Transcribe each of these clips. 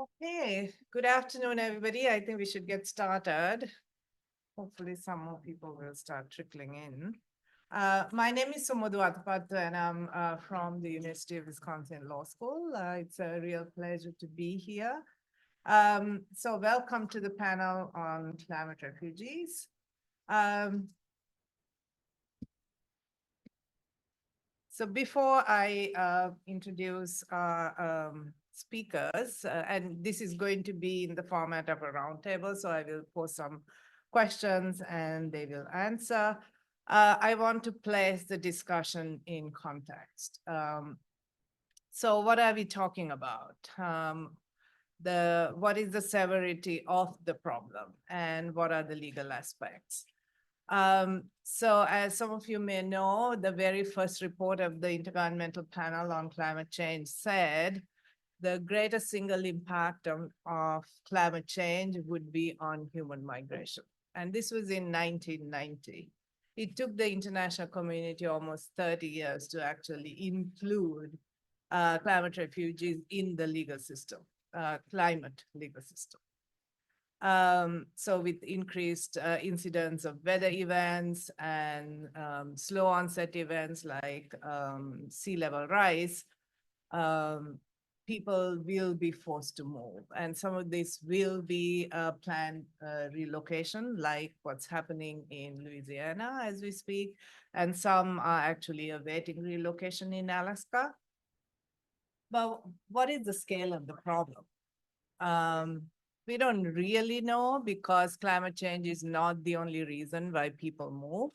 Okay, good afternoon, everybody. I think we should get started. Hopefully, some more people will start trickling in. My name is Sumodu Atapattu, and I'm from the University of Wisconsin Law School. It's a real pleasure to be here. So, welcome to the panel on climate refugees. So before I introduce our speakers, and this is going to be in the format of a roundtable, so I will pose some questions and they will answer. I want to place the discussion in context. So what are we talking about? What is the severity of the problem and what are the legal aspects? So as some of you may know, the very first report of the Intergovernmental Panel on Climate Change said the greatest single impact of climate change would be on human migration. And this was in 1990. It took the international community almost 30 years to actually include climate refugees in the legal system, climate legal system. So with increased incidence of weather events and slow onset events like sea level rise, people will be forced to move. And some of this will be planned relocation, like what's happening in Louisiana as we speak. And some are actually awaiting relocation in Alaska. But what is the scale of the problem? We don't really know because climate change is not the only reason why people move.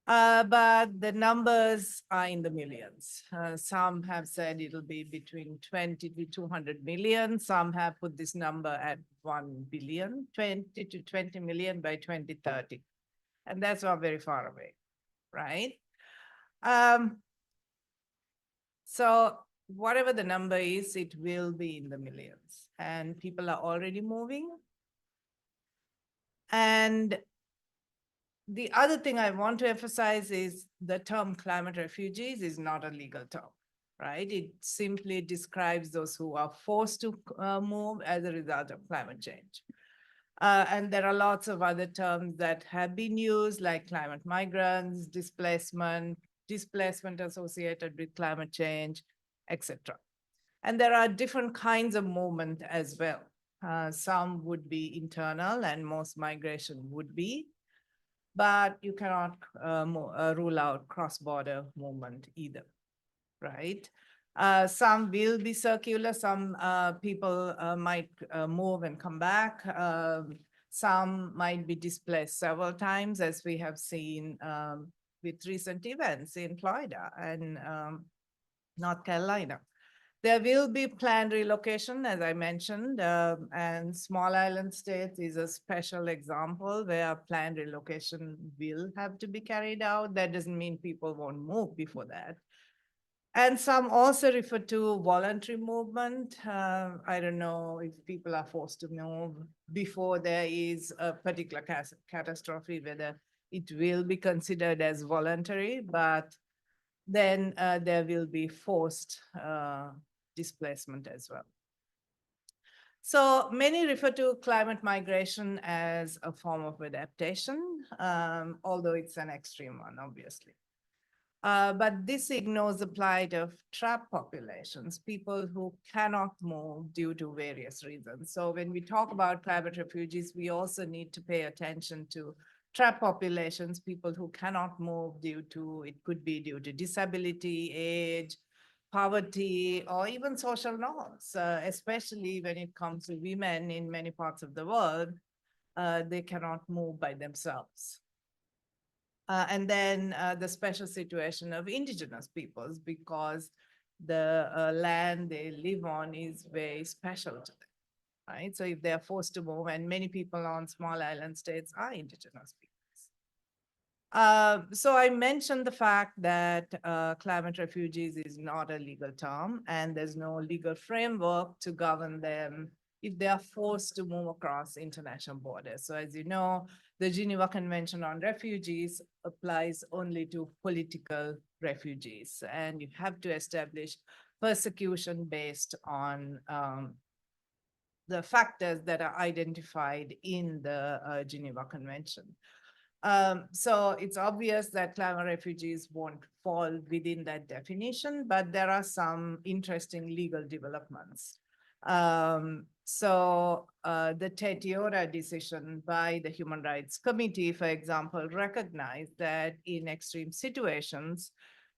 But the numbers are in the millions. Some have said it'll be between 20 to 200 million. Some have put this number at 1 billion, 20 to 20 million by 2030. And that's not very far away, right? So whatever the number is, it will be in the millions. And people are already moving. And the other thing I want to emphasize is the term climate refugees is not a legal term, right? It simply describes those who are forced to move as a result of climate change. And there are lots of other terms that have been used, like climate migrants, displacement associated with climate change, etc. And there are different kinds of movement as well. Some would be internal, and most migration would be, but you cannot rule out cross-border movement either, right? Some will be circular, some people might move and come back. Some might be displaced several times, as we have seen with recent events in Florida and North Carolina. There will be planned relocation, as I mentioned, and small island states is a special example where planned relocation will have to be carried out. That doesn't mean people won't move before that. And some also refer to voluntary movement. I don't know if people are forced to move before there is a particular catastrophe, whether it will be considered as voluntary, but then there will be forced displacement as well. So many refer to climate migration as a form of adaptation, although it's an extreme one, obviously. But this ignores the plight of trapped populations, people who cannot move due to various reasons. So when we talk about climate refugees, we also need to pay attention to trapped populations, people who cannot move due to, it could be due to disability, age, poverty, or even social norms, especially when it comes to women in many parts of the world. They cannot move by themselves. And then the special situation of indigenous peoples, because the land they live on is very special to them, right? So if they're forced to move, and many people on small island states are indigenous peoples. So I mentioned the fact that climate refugees is not a legal term, and there's no legal framework to govern them if they are forced to move across international borders. So as you know, the Geneva Convention on Refugees applies only to political refugees, and you have to establish persecution based on the factors that are identified in the Geneva Convention. So it's obvious that climate refugees won't fall within that definition, but there are some interesting legal developments. The Tetiora decision by the Human Rights Committee, for example, recognized that in extreme situations,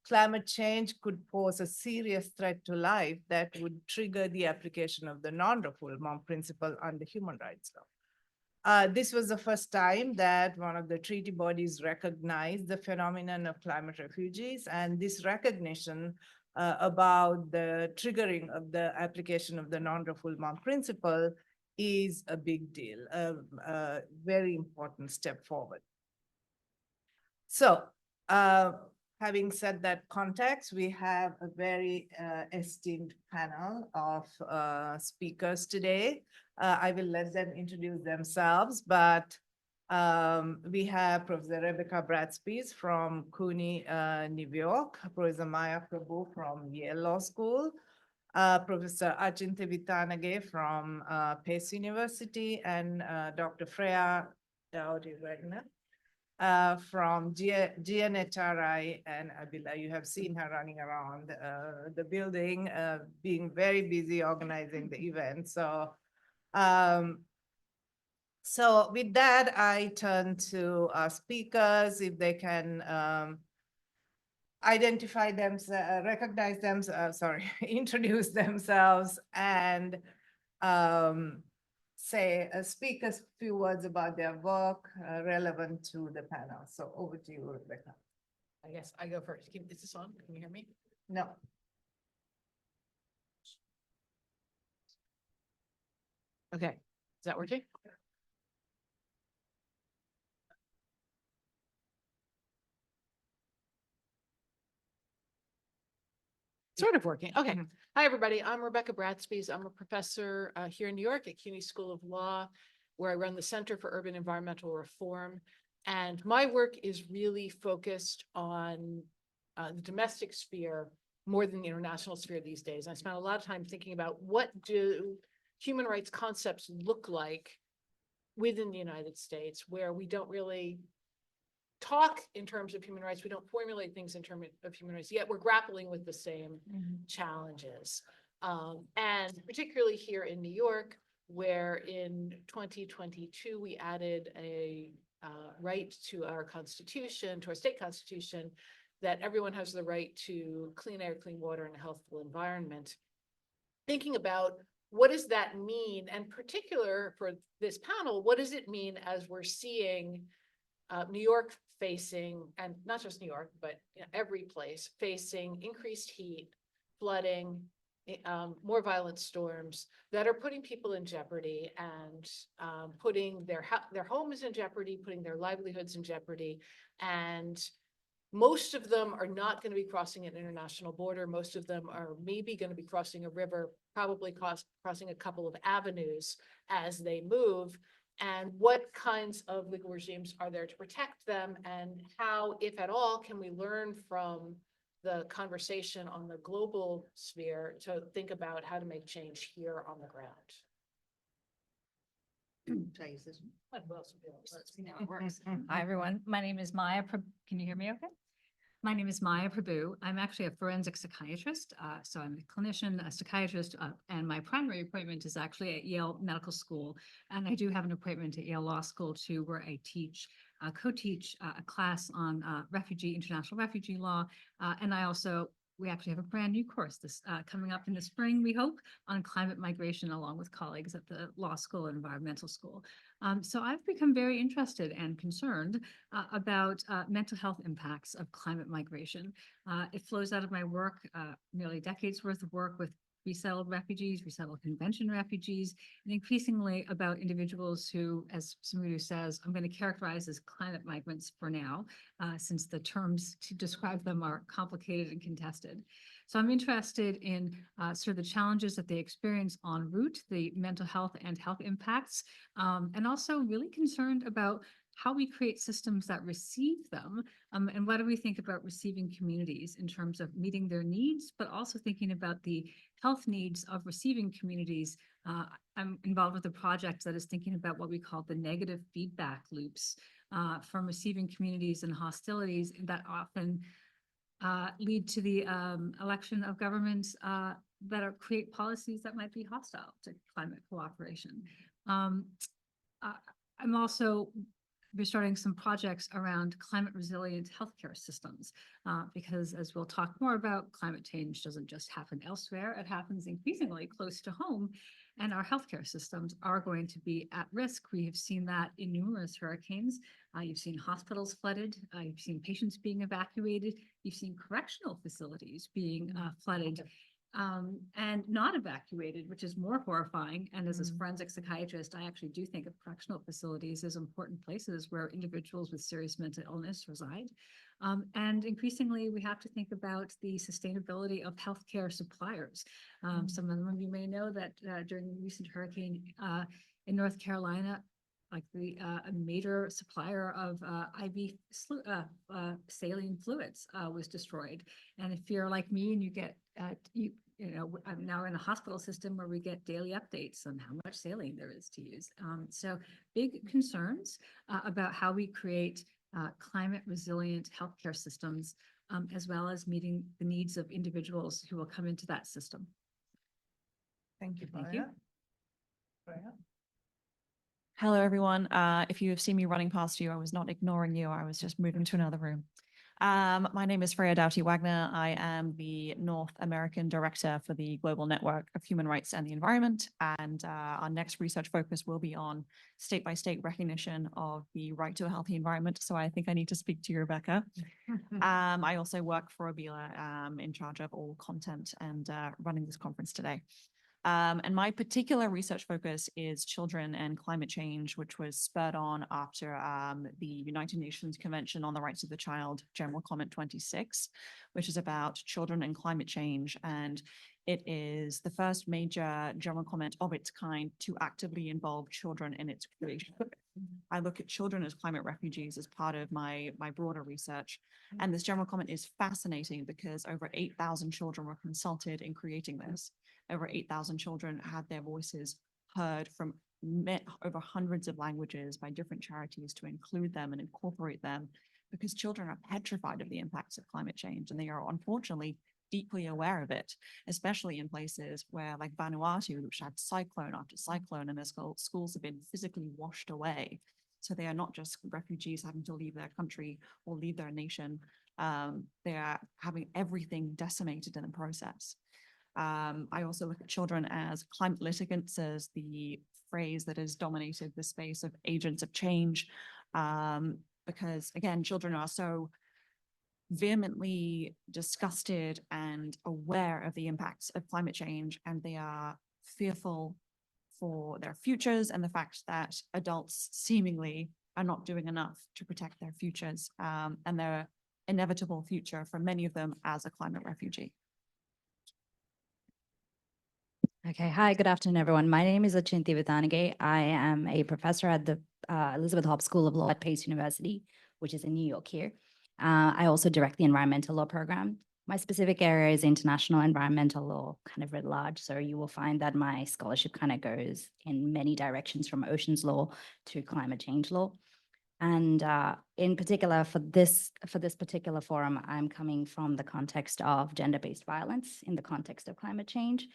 climate change could pose a serious threat to life that would trigger the application of the non-refoulement principle under human rights law. This was the first time that one of the treaty bodies recognized the phenomenon of climate refugees, and this recognition about the triggering of the application of the non-refoulement principle is a big deal, a very important step forward. So, having said that context, we have a very esteemed panel of speakers today. I will let them introduce themselves, but we have Professor Rebecca Bradspies from CUNY, New York, Professor Maya Prabhu from Yale Law School, Professor Achinte Vitanage from Pace University, and Dr. Freya Dowdy-Wagner from GNHRI and Abila. You have seen her running around the building, being very busy organizing the event. So with that, I turn to our speakers, if they can identify themselves, recognize themselves, introduce themselves, and speak a few words about their work relevant to the panel. So over to you, Rebecca. I guess I go first. Is this on? Can you hear me? No. Okay, is that working? Sort of working. Okay. Hi, everybody. I'm Rebecca Bradspies. I'm a professor here in New York at CUNY School of Law, where I run the Center for Urban Environmental Reform. And my work is really focused on the domestic sphere more than the international sphere these days. I spent a lot of time thinking about what do human rights concepts look like within the United States, where we don't really talk in terms of human rights. We don't formulate things in terms of human rights, yet we're grappling with the same challenges. And particularly here in New York, where in 2022, we added a right to our constitution, to our state constitution, that everyone has the right to clean air, clean water, and a healthful environment. Thinking about what does that mean, and particular for this panel, what does it mean as we're seeing New York facing, and not just New York, but every place facing increased heat, flooding, more violent storms that are putting people in jeopardy and putting their homes in jeopardy, putting their livelihoods in jeopardy. And most of them are not going to be crossing an international border. Most of them are maybe going to be crossing a river, probably crossing a couple of avenues as they move. And what kinds of legal regimes are there to protect them? And how, if at all, can we learn from the conversation on the global sphere to think about how to make change here on the ground? Should I use this one? Let's see how it works. Hi, everyone. My name is Maya. Can you hear me okay? My name is Maya Prabhu. I'm actually a forensic psychiatrist. So I'm a clinician, a psychiatrist, and my primary appointment is actually at Yale Medical School. And I do have an appointment at Yale Law School too, where I teach, co-teach a class on international refugee law. And we actually have a brand new course this coming up in the spring, we hope, on climate migration, along with colleagues at the law school and environmental school. So I've become very interested and concerned about mental health impacts of climate migration. It flows out of my work, nearly decades worth of work with resettled refugees, resettled convention refugees, and increasingly about individuals who, as Samudhu says, I'm going to characterize as climate migrants for now, since the terms to describe them are complicated and contested. So I'm interested in sort of the challenges that they experience en route, the mental health and health impacts, and also really concerned about how we create systems that receive them, and what do we think about receiving communities in terms of meeting their needs, but also thinking about the health needs of receiving communities. I'm involved with a project that is thinking about what we call the negative feedback loops from receiving communities and hostilities that often lead to the election of governments that create policies that might be hostile to climate cooperation. I'm also restarting some projects around climate resilient healthcare systems, because as we'll talk more about, climate change doesn't just happen elsewhere, it happens increasingly close to home, and our healthcare systems are going to be at risk. We have seen that in numerous hurricanes. You've seen hospitals flooded, you've seen patients being evacuated, you've seen correctional facilities being flooded. And not evacuated, which is more horrifying. And as a forensic psychiatrist, I actually do think of correctional facilities as important places where individuals with serious mental illness reside. And increasingly, we have to think about the sustainability of healthcare suppliers. Some of you may know that during the recent hurricane in North Carolina, like a major supplier of IV saline fluids was destroyed. And if you're like me and you get, I'm now in a hospital system where we get daily updates on how much saline there is to use. So big concerns about how we create climate resilient healthcare systems, as well as meeting the needs of individuals who will come into that system. Thank you, Thank you. Freya? Hello, everyone. If you have seen me running past you, I was not ignoring you. I was just moving to another room. My name is Freya Doughty-Wagner. I am the North American Director for the Global Network of Human Rights and the Environment. And our next research focus will be on state-by-state recognition of the right to a healthy environment. So I think I need to speak to you, Rebecca. I also work for Abila, in charge of all content and running this conference today. And my particular research focus is children and climate change, which was spurred on after the United Nations Convention on the Rights of the Child, General Comment 26, which is about children and climate change. And it is the first major general comment of its kind to actively involve children in its creation. I look at children as climate refugees as part of my broader research. And this general comment is fascinating because over 8,000 children were consulted in creating this. Over 8,000 children had their voices heard from over hundreds of languages by different charities to include them and incorporate them, because children are petrified of the impacts of climate change, and they are unfortunately deeply aware of it, especially in places where, like Vanuatu, which had cyclone after cyclone, and their schools have been physically washed away. So they are not just refugees having to leave their country or leave their nation. They are having everything decimated in the process. I also look at children as climate litigants, as the phrase that has dominated the space of agents of change, because again, children are so vehemently disgusted and aware of the impacts of climate change, and they are fearful for their futures and the fact that adults seemingly are not doing enough to protect their futures and their inevitable future for many of them as a climate refugee. Okay, hi, good afternoon, everyone. My name is Achinti Vitanage. I am a professor at the Elizabeth Hobbs School of Law at Pace University, which is in New York here. I also direct the environmental law program. My specific area is international environmental law, kind of writ large. So you will find that my scholarship kind of goes in many directions, from oceans law to climate change law. And in particular, for this particular forum, I'm coming from the context of gender-based violence in the context of climate change.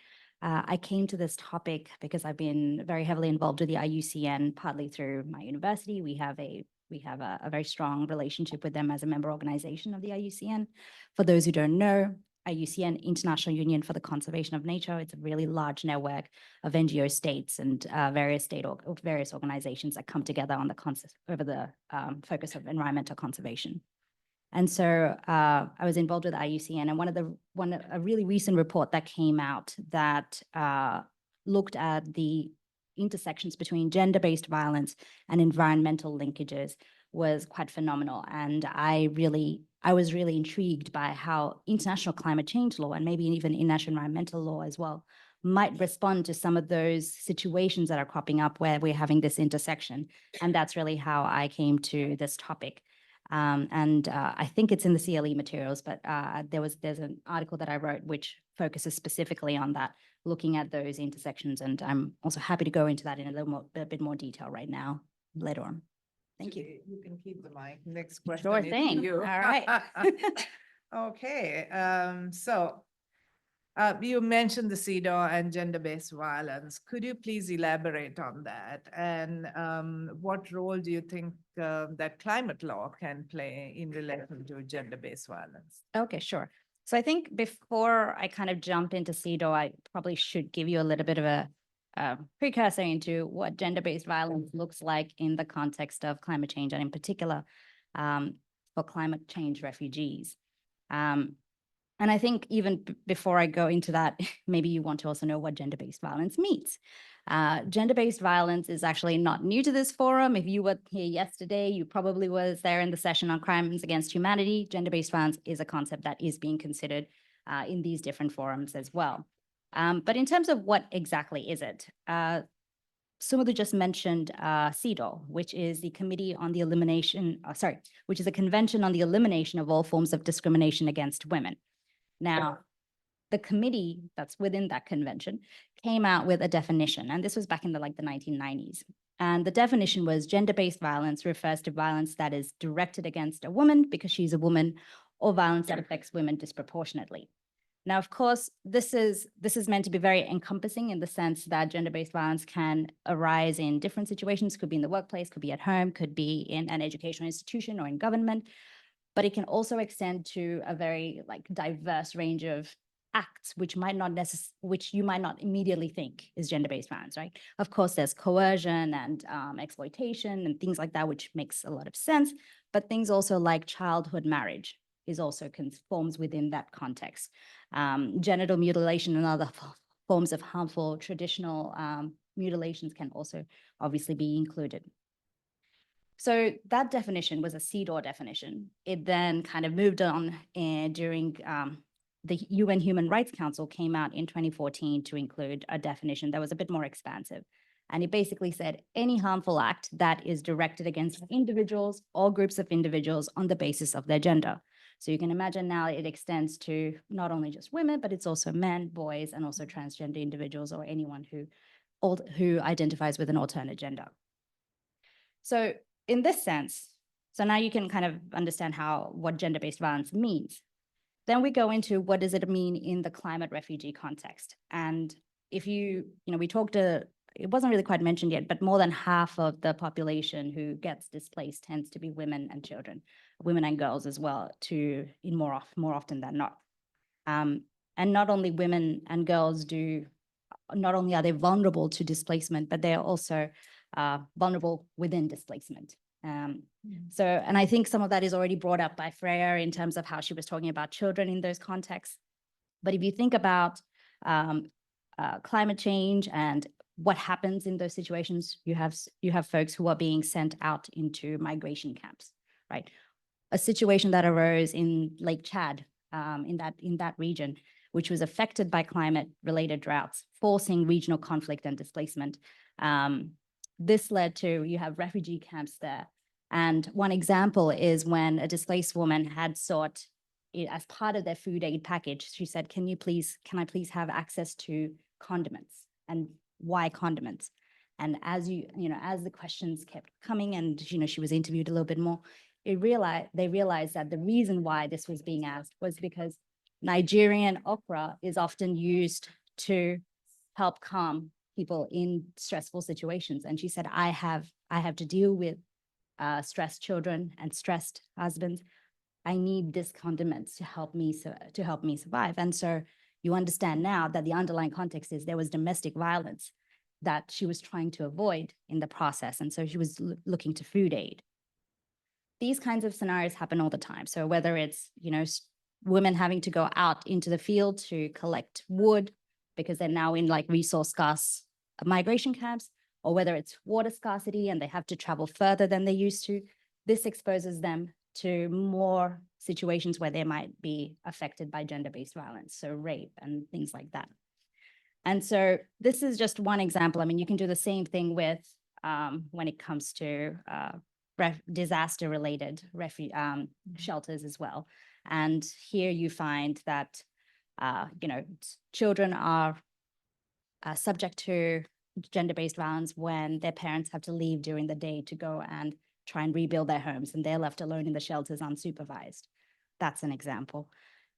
I came to this topic because I've been very heavily involved with the IUCN, partly through my university. We have a very strong relationship with them as a member organization of the IUCN. For those who don't know, IUCN, International Union for the Conservation of Nature, it's a really large network of NGO states and various organizations that come together on the concept over the focus of environmental conservation. And so I was involved with IUCN, and a really recent report that came out that looked at the intersections between gender-based violence and environmental linkages was quite phenomenal. And I was really intrigued by how international climate change law, and maybe even international environmental law as well, might respond to some of those situations that are cropping up where we're having this intersection. And that's really how I came to this topic. I think it's in the CLE materials, but there's an article that I wrote which focuses specifically on that, looking at those intersections. And I'm also happy to go into that in a bit more detail right now, later on. Thank you. You can keep the mic. Next question. Sure is to thing. you. All right. Okay, you mentioned the CEDAW and gender-based violence. Could you please elaborate on that? And what role do you think that climate law can play in relation to gender-based violence? Okay, sure. So I think before I kind of jump into CEDAW, I probably should give you a little bit of a precursor into what gender-based violence looks like in the context of climate change, and in particular for climate change refugees. And I think even before I go into that, maybe you want to also know what gender-based violence means. Gender-based violence is actually not new to this forum. If you were here yesterday, you probably was there in the session on crimes against humanity. Gender-based violence is a concept that is being considered in these different forums as well. But in terms of what exactly is it, Sumudhu just mentioned CEDAW, which is the Committee on the Elimination, which is a convention on the elimination of all forms of discrimination against women. Now, the committee that's within that convention came out with a definition, and this was back in the 1990s. And the definition was gender-based violence refers to violence that is directed against a woman because she's a woman, or violence that affects women disproportionately. Now, of course, this is meant to be very encompassing in the sense that gender-based violence can arise in different situations, could be in the workplace, could be at home, could be in an educational institution or in government, but it can also extend to a very diverse range of acts, which you might not immediately think is gender-based violence, right? Of course, there's coercion and exploitation and things like that, which makes a lot of sense, but things also like childhood marriage is also forms within that context. Genital mutilation and other forms of harmful traditional mutilations can also obviously be included. So that definition was a CEDAW definition. It then kind of moved on during the UN Human Rights Council came out in 2014 to include a definition that was a bit more expansive. And it basically said any harmful act that is directed against individuals or groups of individuals on the basis of their gender. So you can imagine now it extends to not only just women, but it's also men, boys, and also transgender individuals or anyone who identifies with an alternate gender. So in this sense, so now you can kind of understand what gender-based violence means. Then we go into what does it mean in the climate refugee context. And if we talked it wasn't really quite mentioned yet, but more than half of the population who gets displaced tends to be women and children, women and girls as well, more often than not. And not only women and girls not only are they vulnerable to displacement, but they are also vulnerable within displacement. And I think some of that is already brought up by Freya in terms of how she was talking about children in those contexts. But if you think about climate change and what happens in those situations, you have folks who are being sent out into migration camps, right? A situation that arose in Lake Chad, in that region, which was affected by climate-related droughts, forcing regional conflict and displacement. This led to, you have refugee camps there. And one example is when a displaced woman had sought, as part of their food aid package, she said, can I please have access to condiments? And why condiments? And as the questions kept coming and, she was interviewed a little bit more, they realized that the reason why this was being asked was because Nigerian okra is often used to help calm people in stressful situations. And she said, I have to deal with stressed children and stressed husbands. I need this condiment to help me survive. And so you understand now that the underlying context is there was domestic violence that she was trying to avoid in the process. And so she was looking to food aid. These kinds of scenarios happen all the time. So whether it's, women having to go out into the field to collect wood because they're now in resource scarce migration camps, or whether it's water scarcity and they have to travel further than they used to, this exposes them to more situations where they might be affected by gender-based violence, so rape and things like that. And so this is just one example. I mean, you can do the same thing with when it comes to disaster-related shelters as well. And here you find that, children are subject to gender-based violence when their parents have to leave during the day to go and try and rebuild their homes, and they're left alone in the shelters unsupervised. That's an example.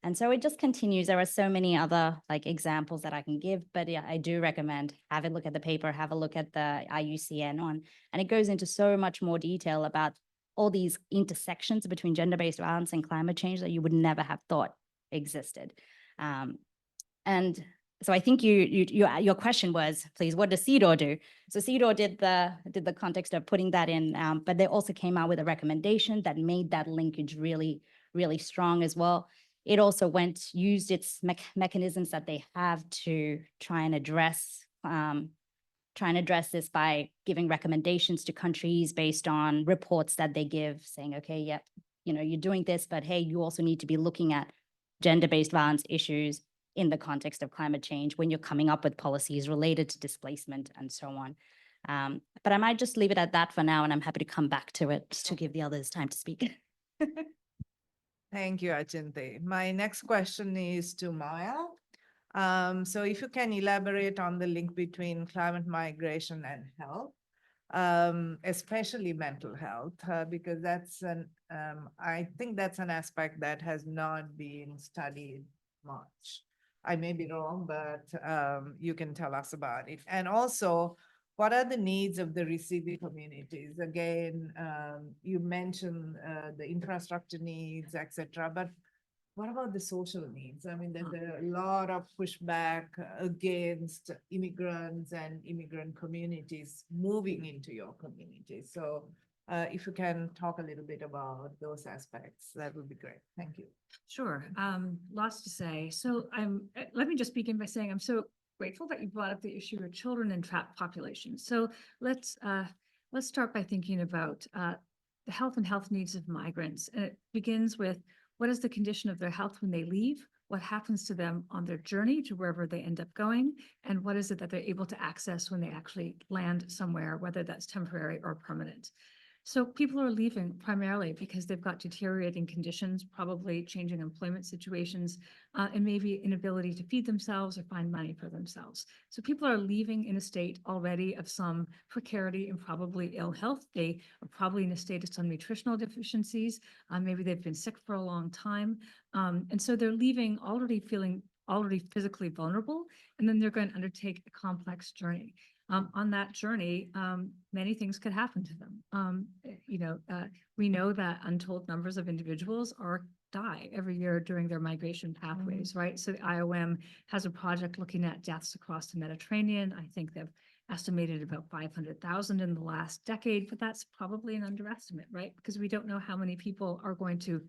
And so it just continues. There are so many other examples that I can give, but yeah, I do recommend have a look at the paper, have a look at the IUCN on, and it goes into so much more detail about all these intersections between gender-based violence and climate change that you would never have thought existed. And so I think your question was, please, what does CEDAW do? So CEDAW did the context of putting that in, but they also came out with a recommendation that made that linkage really, really strong as well. It also used its mechanisms that they have to try and address this by giving recommendations to countries based on reports that they give, saying, okay, yep, you're doing this, but hey, you also need to be looking at gender-based violence issues in the context of climate change when you're coming up with policies related to displacement and so on. But I might just leave it at that for now, and I'm happy to come back to it to give the others time to speak. Thank you, Achinte. My next question is to Maya. So if you can elaborate on the link between climate migration and health, especially mental health, because I think that's an aspect that has not been studied much. I may be wrong, but you can tell us about it. And also, what are the needs of the receiving communities? Again, you mentioned the infrastructure needs, etc. But what about the social needs? I mean, there's a lot of pushback against immigrants and immigrant communities moving into your community. So if you can talk a little bit about those aspects, that would be great. Thank you. Sure. Lots to say. So let me just begin by saying I'm so grateful that you brought up the issue of children and trapped populations. So let's start by thinking about the health and health needs of migrants. And it begins with what is the condition of their health when they leave? What happens to them on their journey to wherever they end up going? And what is it that they're able to access when they actually land somewhere, whether that's temporary or permanent? So people are leaving primarily because they've got deteriorating conditions, probably changing employment situations, and maybe inability to feed themselves or find money for themselves. So people are leaving in a state already of some precarity and probably ill health. They are probably in a state of some nutritional deficiencies. Maybe they've been sick for a long time. And so they're leaving already feeling physically vulnerable, and then they're going to undertake a complex journey. On that journey, many things could happen to them. We know that untold numbers of individuals die every year during their migration pathways, right? So the IOM has a project looking at deaths across the Mediterranean. I think they've estimated about 500,000 in the last decade, but that's probably an underestimate, right? Because we don't know how many people are going to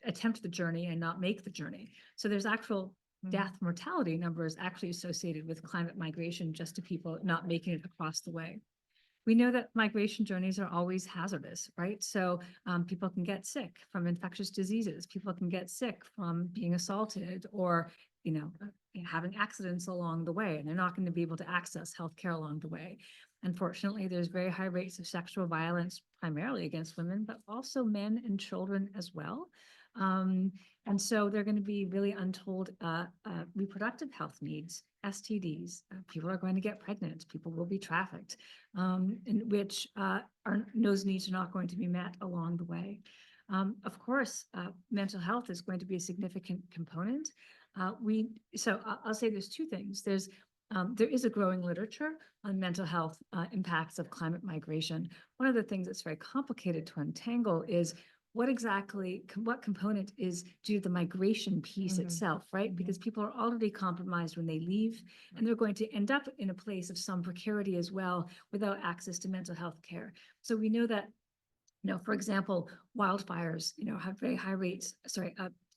attempt the journey and not make the journey. So there's actual death mortality numbers actually associated with climate migration just to people not making it across the way. We know that migration journeys are always hazardous, right? So people can get sick from infectious diseases. People can get sick from being assaulted or, having accidents along the way, and they're not going to be able to access healthcare along the way. Unfortunately, there's very high rates of sexual violence, primarily against women, but also men and children as well. And so they're going to be really untold reproductive health needs, STDs. People are going to get pregnant. People will be trafficked, in which those needs are not going to be met along the way. Of course, mental health is going to be a significant component. I'll say there's two things. There is a growing literature on mental health impacts of climate migration. One of the things that's very complicated to untangle is what component is due to the migration piece itself, right? Because people are already compromised when they leave, and they're going to end up in a place of some precarity as well without access to mental health care. So we know that, for example, wildfires, have very high rates,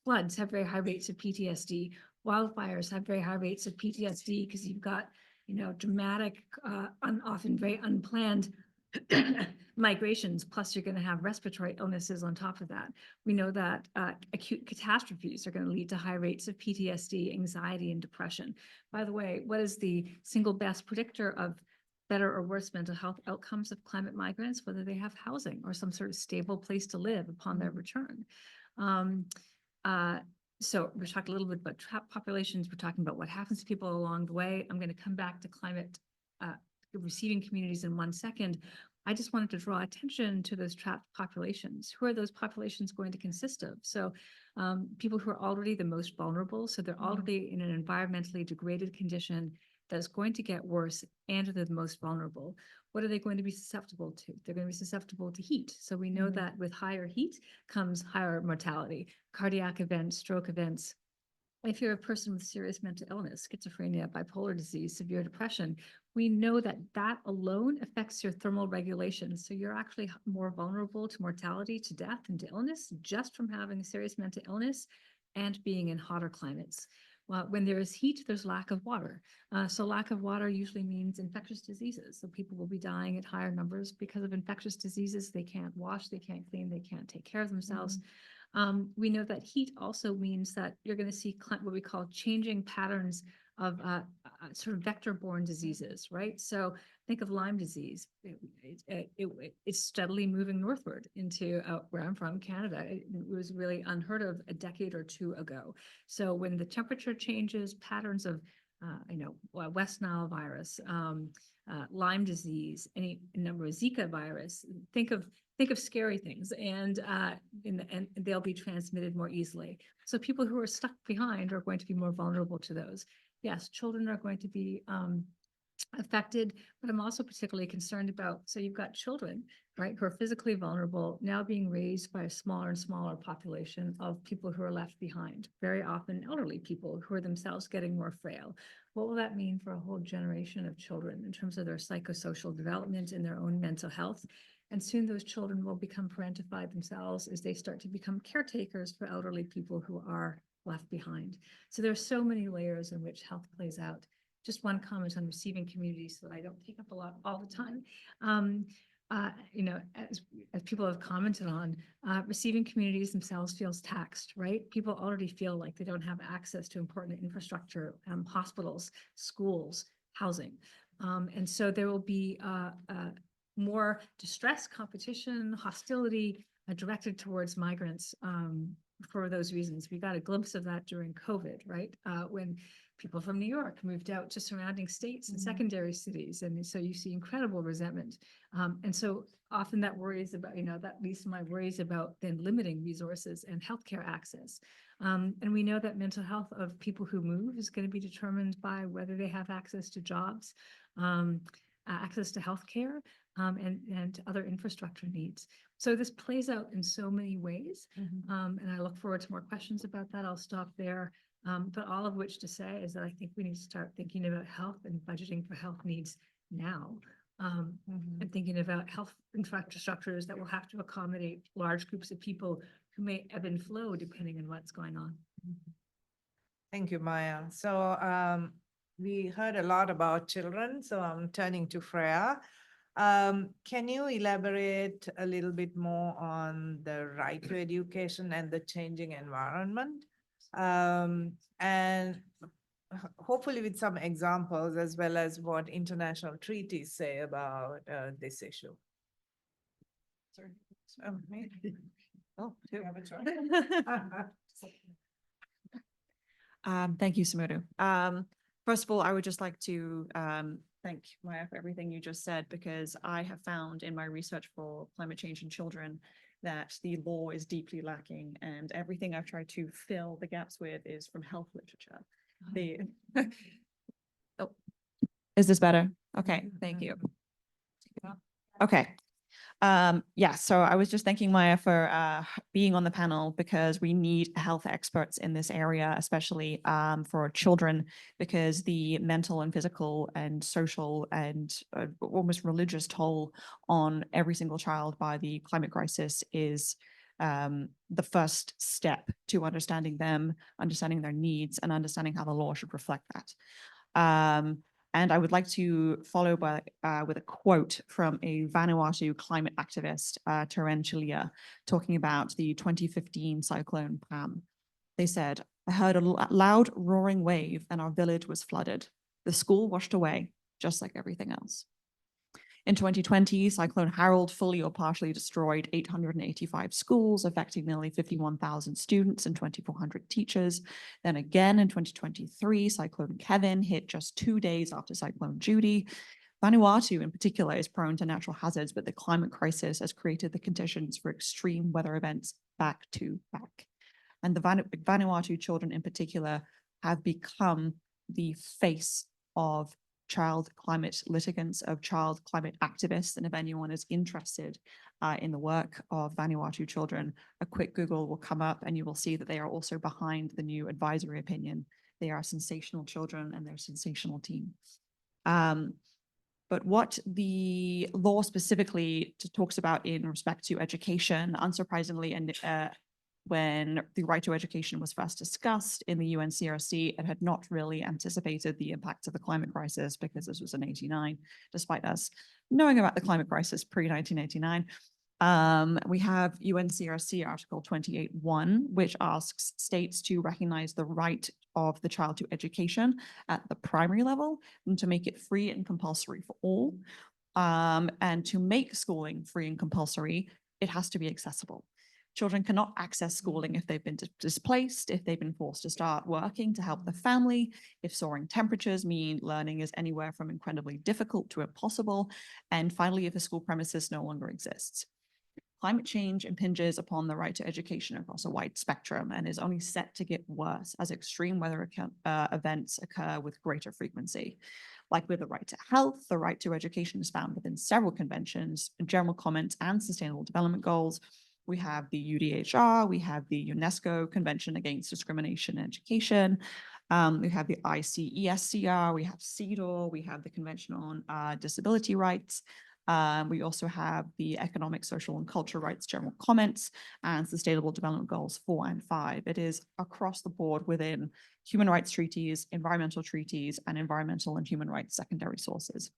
floods have very high rates of PTSD. Wildfires have very high rates of PTSD because you've got, dramatic, often very unplanned migrations, plus you're going to have respiratory illnesses on top of that. We know that acute catastrophes are going to lead to high rates of PTSD, anxiety, and depression. By the way, what is the single best predictor of better or worse mental health outcomes of climate migrants? Whether they have housing or some sort of stable place to live upon their return. So we talked a little bit about trapped populations. We're talking about what happens to people along the way. I'm going to come back to climate receiving communities in 1 second. I just wanted to draw attention to those trapped populations. Who are those populations going to consist of? So people who are already the most vulnerable. So they're already in an environmentally degraded condition that's going to get worse, and they're the most vulnerable. What are they going to be susceptible to? They're going to be susceptible to heat. So we know that with higher heat comes higher mortality, cardiac events, stroke events. If you're a person with serious mental illness, schizophrenia, bipolar disease, severe depression, we know that that alone affects your thermal regulation. So you're actually more vulnerable to mortality, to death, and to illness just from having a serious mental illness and being in hotter climates. Well, when there is heat, there's lack of water. So lack of water usually means infectious diseases. So people will be dying at higher numbers because of infectious diseases. They can't wash, they can't clean, they can't take care of themselves. We know that heat also means that you're going to see what we call changing patterns of sort of vector-borne diseases, right? So think of Lyme disease. It's steadily moving northward into where I'm from, Canada. It was really unheard of a decade or two ago. So when the temperature changes, patterns of West Nile virus, Lyme disease, any number of Zika virus, think of scary things, and they'll be transmitted more easily. So people who are stuck behind are going to be more vulnerable to those. Yes, children are going to be affected, but I'm also particularly concerned about, so you've got children, right, who are physically vulnerable, now being raised by a smaller and smaller population of people who are left behind, very often elderly people who are themselves getting more frail. What will that mean for a whole generation of children in terms of their psychosocial development and their own mental health? And soon those children will become parentified themselves as they start to become caretakers for elderly people who are left behind. So there are so many layers in which health plays out. Just one comment on receiving communities so that I don't take up a lot all the time. As people have commented on, receiving communities themselves feels taxed, right? People already feel like they don't have access to important infrastructure, hospitals, schools, housing. And so there will be more distress, competition, hostility directed towards migrants for those reasons. We got a glimpse of that during COVID, right? When people from New York moved out to surrounding states and secondary cities. And so you see incredible resentment. And so often that worries about, that leads to my worries about then limiting resources and healthcare access. And we know that mental health of people who move is going to be determined by whether they have access to jobs, access to healthcare, and other infrastructure needs. So this plays out in so many ways. And I look forward to more questions about that. I'll stop there. But all of which to say is that I think we need to start thinking about health and budgeting for health needs now. And thinking about health infrastructures that will have to accommodate large groups of people who may ebb and flow depending on what's going on. Thank you, Maya. So we heard a lot about children, so I'm turning to Freya. Can you elaborate a little bit more on the right to education and the changing environment? And hopefully with some examples as well as what international treaties say about this issue. Sorry. Thank you, Sumuru. First of all, I would just like to thank Maya for everything you just said, because I have found in my research for climate change in children that the law is deeply lacking, and everything I've tried to fill the gaps with is from health literature. Oh, is this better? Okay, thank you. Okay. Yeah, so I was just thanking Maya for being on the panel, because we need health experts in this area, especially for children, because the mental and physical and social and almost religious toll on every single child by the climate crisis is the first step to understanding them, understanding their needs, and understanding how the law should reflect that. And I would like to follow with a quote from a Vanuatu climate activist, Terenchilia, talking about the 2015 cyclone Pam. They said, "I heard a loud roaring wave and our village was flooded. The school washed away, just like everything else." In 2020, Cyclone Harold fully or partially destroyed 885 schools, affecting nearly 51,000 students and 2,400 teachers. Then again in 2023, Cyclone Kevin hit just 2 days after Cyclone Judy. Vanuatu in particular is prone to natural hazards, but the climate crisis has created the conditions for extreme weather events back to back. And the Vanuatu children in particular have become the face of child climate litigants, of child climate activists. And if anyone is interested in the work of Vanuatu children, a quick Google will come up and you will see that they are also behind the new advisory opinion. They are sensational children and they're a sensational team. But what the law specifically talks about in respect to education, unsurprisingly, and when the right to education was first discussed in the UNCRC, it had not really anticipated the impact of the climate crisis because this was in '89, despite us knowing about the climate crisis pre-1989. We have UNCRC Article 28.1, which asks states to recognize the right of the child to education at the primary level and to make it free and compulsory for all. And to make schooling free and compulsory, it has to be accessible. Children cannot access schooling if they've been displaced, if they've been forced to start working to help the family, if soaring temperatures mean learning is anywhere from incredibly difficult to impossible, and finally, if a school premises no longer exists. Climate change impinges upon the right to education across a wide spectrum and is only set to get worse as extreme weather events occur with greater frequency. Like with the right to health, the right to education is found within several conventions, general comments, and sustainable development goals. We have the UDHR, we have the UNESCO Convention Against Discrimination in Education, we have the ICESCR, we have CEDAW, we have the Convention on Disability Rights. We also have the Economic, Social, and Cultural Rights General Comments and Sustainable Development Goals 4 and 5. It is across the board within human rights treaties, environmental treaties, and environmental and human rights secondary sources.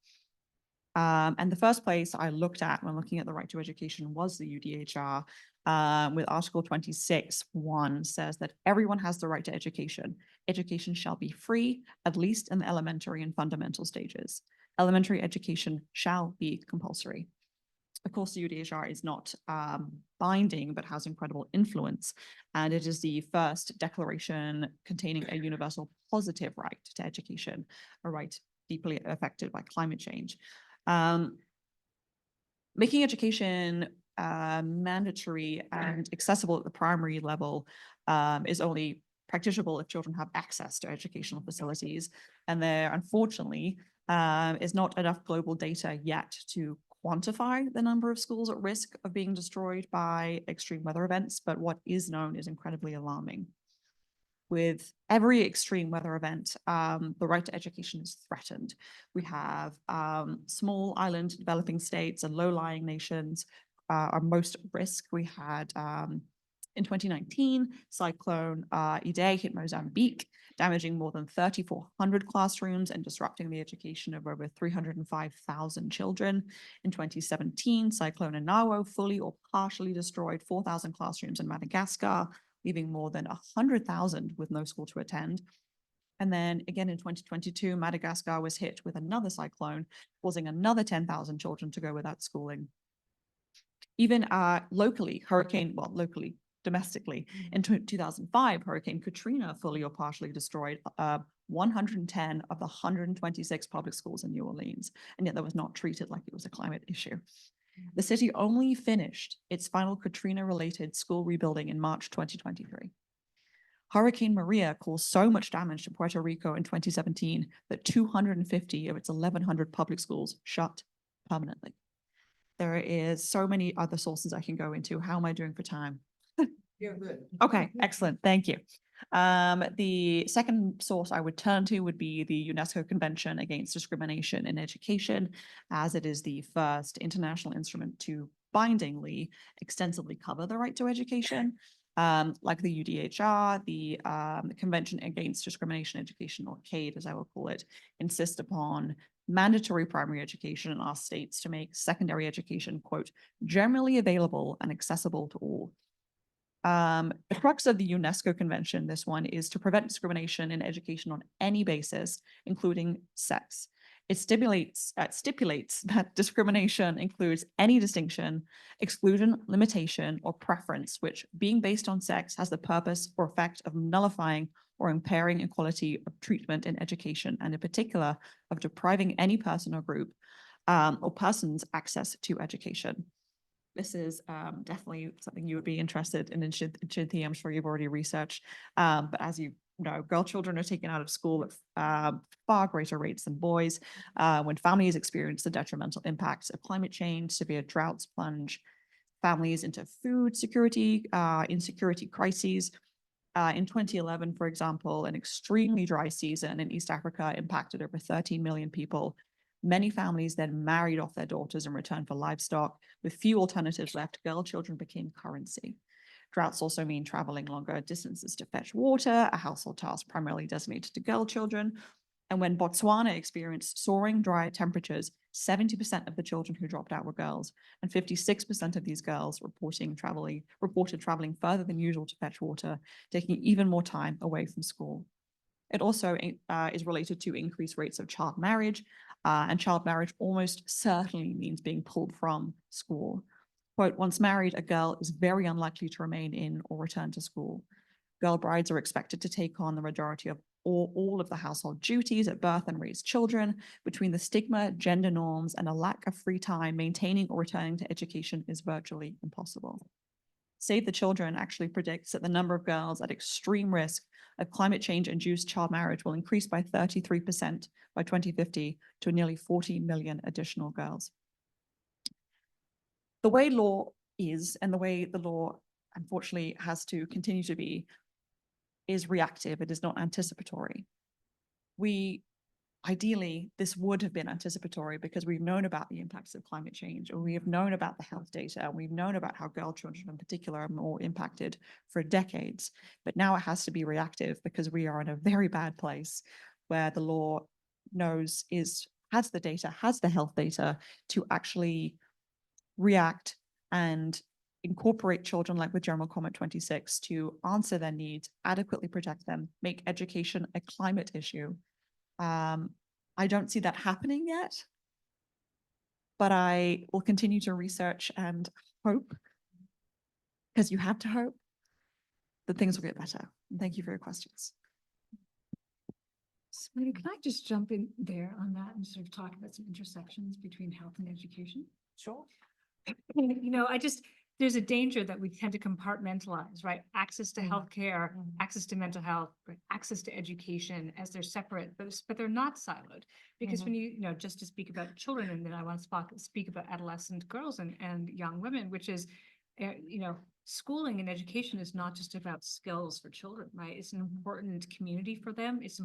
And the first place I looked at when looking at the right to education was the UDHR, with Article 26.1 says that everyone has the right to education. Education shall be free, at least in the elementary and fundamental stages. Elementary education shall be compulsory. Of course, the UDHR is not binding, but has incredible influence. And it is the first declaration containing a universal positive right to education, a right deeply affected by climate change. Making education mandatory and accessible at the primary level is only practicable if children have access to educational facilities. And there, unfortunately, is not enough global data yet to quantify the number of schools at risk of being destroyed by extreme weather events, but what is known is incredibly alarming. With every extreme weather event, the right to education is threatened. We have small island developing states and low-lying nations are most at risk. We had in 2019, Cyclone Idai hit Mozambique, damaging more than 3,400 classrooms and disrupting the education of over 305,000 children. In 2017, Cyclone Inawo fully or partially destroyed 4,000 classrooms in Madagascar, leaving more than 100,000 with no school to attend. And then again in 2022, Madagascar was hit with another cyclone, causing another 10,000 children to go without schooling. Even locally, domestically, in 2005, Hurricane Katrina fully or partially destroyed 110 of the 126 public schools in New Orleans, and yet that was not treated like it was a climate issue. The city only finished its final Katrina-related school rebuilding in March 2023. Hurricane Maria caused so much damage to Puerto Rico in 2017 that 250 of its 1,100 public schools shut permanently. There is so many other sources I can go into. How am I doing for time? You're good. Okay, excellent. Thank you. The second source I would turn to would be the UNESCO Convention Against Discrimination in Education, as it is the first international instrument to bindingly extensively cover the right to education. like the UDHR, the Convention Against Discrimination in Education, or CADE, as I will call it, insist upon mandatory primary education in our states to make secondary education, quote, generally available and accessible to all. The crux of the UNESCO Convention, this one, is to prevent discrimination in education on any basis, including sex. It stipulates that discrimination includes any distinction, exclusion, limitation, or preference, which, being based on sex, has the purpose or effect of nullifying or impairing equality of treatment in education, and in particular, of depriving any person or group or persons access to education. This is definitely something you would be interested in Chinthi. I'm sure you've already researched. But as you know, girl children are taken out of school at far greater rates than boys. When families experience the detrimental impacts of climate change, severe droughts plunge families into food security, insecurity crises. In 2011, for example, an extremely dry season in East Africa impacted over 13 million people. Many families then married off their daughters in return for livestock. With few alternatives left, girl children became currency. Droughts also mean traveling longer distances to fetch water, a household task primarily designated to girl children. And when Botswana experienced soaring dry temperatures, 70% of the children who dropped out were girls, and 56% of these girls reported traveling further than usual to fetch water, taking even more time away from school. It also is related to increased rates of child marriage, and child marriage almost certainly means being pulled from school. Quote, once married, a girl is very unlikely to remain in or return to school. Girl brides are expected to take on the majority of all of the household duties at birth and raise children. Between the stigma, gender norms, and a lack of free time, maintaining or returning to education is virtually impossible. Save the Children actually predicts that the number of girls at extreme risk of climate change-induced child marriage will increase by 33% by 2050 to nearly 40 million additional girls. The way law is, and the way the law unfortunately has to continue to be, is reactive. It is not anticipatory. Ideally, this would have been anticipatory because we've known about the impacts of climate change, or we have known about the health data, and we've known about how girl children in particular are more impacted for decades. But now it has to be reactive because we are in a very bad place where the law has the data, has the health data to actually react and incorporate children, like with General Comment 26, to answer their needs, adequately protect them, make education a climate issue. I don't see that happening yet, but I will continue to research and hope, because you have to hope, that things will get better. And thank you for your questions. Sweetie, can I just jump in there on that and sort of talk about some intersections between health and education? Sure. You know, there's a danger that we tend to compartmentalize, right? Access to healthcare, access to mental health, right? Access to education as they're separate, but they're not siloed. Because when you know, just to speak about children, and then I want to speak about adolescent girls and young women, which is, you know, schooling and education is not just about skills for children, right? It's an important community for them. It's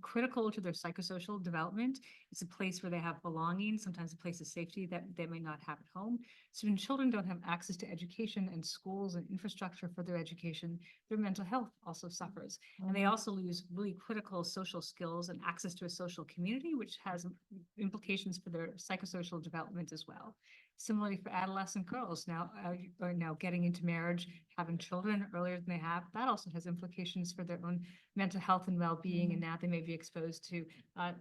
critical to their psychosocial development. It's a place where they have belonging, sometimes a place of safety that they may not have at home. So when children don't have access to education and schools and infrastructure for their education, their mental health also suffers. And they also lose really critical social skills and access to a social community, which has implications for their psychosocial development as well. Similarly for adolescent girls are now getting into marriage, having children earlier than they have, that also has implications for their own mental health and well-being. And now they may be exposed to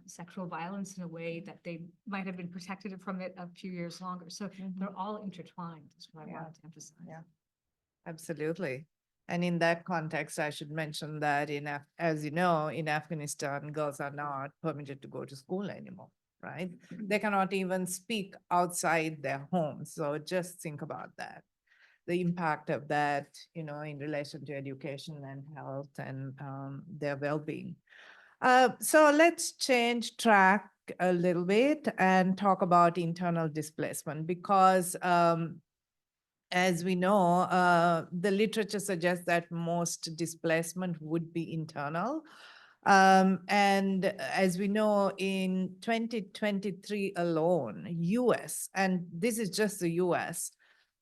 sexual violence in a way that they might have been protected from it a few years longer. So they're all intertwined, is what I wanted to emphasize. Yeah. Absolutely. And in that context, I should mention that as you know, in Afghanistan, girls are not permitted to go to school anymore. Right? They cannot even speak outside their homes. So just think about that, the impact of that, you know, in relation to education and health and their well-being. So let's change track a little bit and talk about internal displacement, because as we know, the literature suggests that most displacement would be internal. And as we know, in 2023 alone, US, and this is just the US,